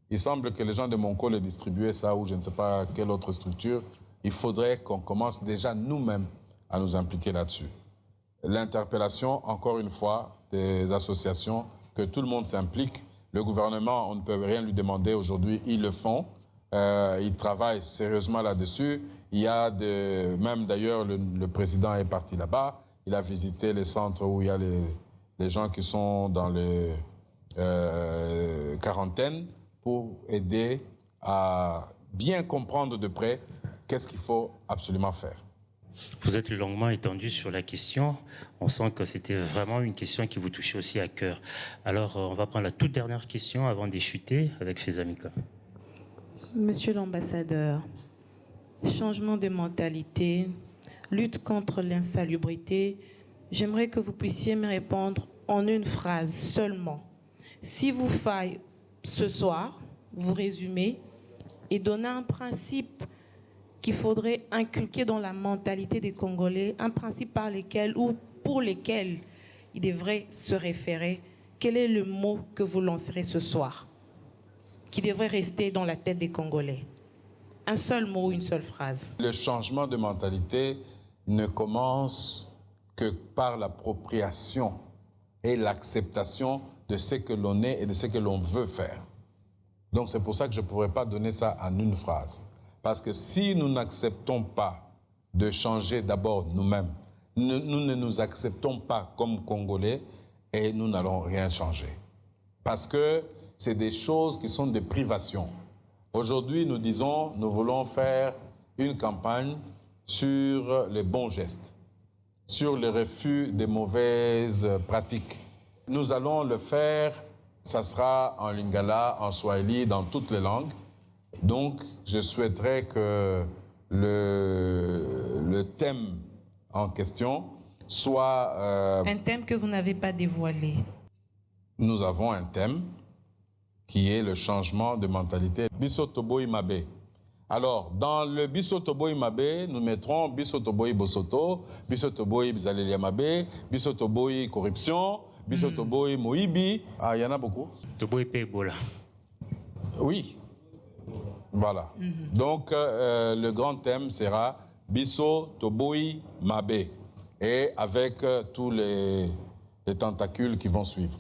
Il semble que les gens de Monco le distribuaient ça, ou je ne sais pas quelle autre structure. Il faudrait qu'on commence déjà nous-mêmes à nous impliquer là-dessus. L'interpellation, encore une fois, des associations, que tout le monde s'implique. Le gouvernement, on ne peut rien lui demander aujourd'hui, ils le font. Ils travaillent sérieusement là-dessus. Il y a même d'ailleurs, le président est parti là-bas. Il a visité les centres où il y a les gens qui sont dans les quarantaines pour aider à bien comprendre de près qu'est-ce qu'il faut absolument faire. Vous êtes longuement étendu sur la question. On sent que c'était vraiment une question qui vous touchait aussi à cœur. Alors, on va prendre la toute dernière question avant d'échuter avec Fezamika. Monsieur l'ambassadeur, changement de mentalité, lutte contre l'insalubrité, j'aimerais que vous puissiez me répondre en une phrase seulement. Si vous faille ce soir, vous résumez et donner un principe qu'il faudrait inculquer dans la mentalité des Congolais, un principe par lequel ou pour lequel ils devraient se référer, quel est le mot que vous lancerez ce soir, qui devrait rester dans la tête des Congolais? Un seul mot, une seule phrase. Le changement de mentalité ne commence que par l'appropriation et l'acceptation de ce que l'on est et de ce que l'on veut faire. Donc c'est pour ça que je ne pourrais pas donner ça en une phrase. Parce que si nous n'acceptons pas de changer d'abord nous-mêmes, nous ne nous acceptons pas comme Congolais et nous n'allons rien changer. Parce que c'est des choses qui sont des privations. Aujourd'hui, nous disons, nous voulons faire une campagne sur les bons gestes, sur le refus des mauvaises pratiques. Nous allons le faire, ça sera en lingala, en swahili, dans toutes les langues. Donc, je souhaiterais que le thème en question soit... un thème que vous n'avez pas dévoilé. Nous avons un thème qui est le changement de mentalité. Biso Toboy Mabe. Alors, dans le Biso Toboy Mabe, nous mettrons Biso Toboy Bosoto, Biso Toboy Bzalelia Mabe, Biso Toboy Corruption, Biso Toboy Moibi. Ah, il y en a beaucoup. Toboy Pebola. Oui. Voilà. Donc, le grand thème sera Bisso, Toboui, Mabé. Et avec tous les tentacules qui vont suivre.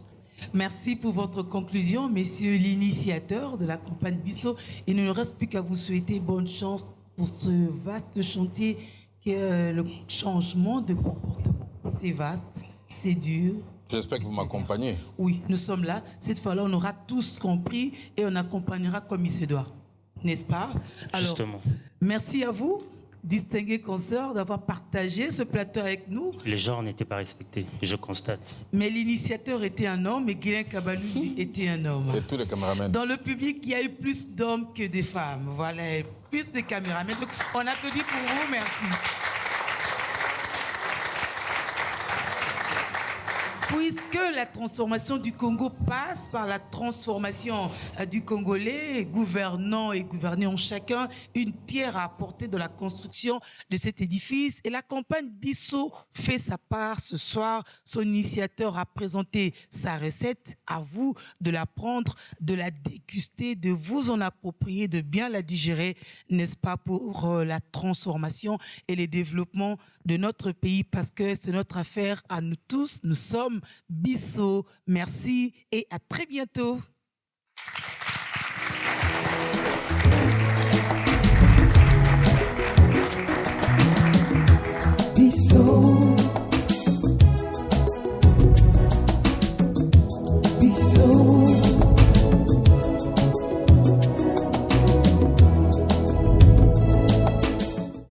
Merci pour votre conclusion, messieurs l'initiateur de la campagne Bisso. Il ne nous reste plus qu'à vous souhaiter bonne chance pour ce vaste chantier qui est le changement de comportement. C'est vaste, c'est dur. J'espère que vous m'accompagnez. Oui, nous sommes là. Cette fois-là, on aura tous compris et on accompagnera comme il se doit. N'est-ce pas? Alors, justement. Merci à vous, distingués consoeurs, d'avoir partagé ce plateau avec nous. Les genres n'étaient pas respectés, je constate. Mais l'initiateur était un homme et Guilain Kabalou était un homme. Et tous les caméramans. Dans le public, il y a eu plus d'hommes que de femmes. Voilà, plus de caméramans. Donc, on applaudit pour vous, merci. Puisque la transformation du Congo passe par la transformation du Congolais, gouvernants et gouvernés ont chacun une pierre à apporter dans la construction de cet édifice. Et la campagne Bisso fait sa part ce soir. Son initiateur a présenté sa recette. À vous de la prendre, de la déguster, de vous en approprier, de bien la digérer, n'est-ce pas, pour la transformation et le développement de notre pays, parce que c'est notre affaire à nous tous. Nous sommes Bisso. Merci et à très bientôt.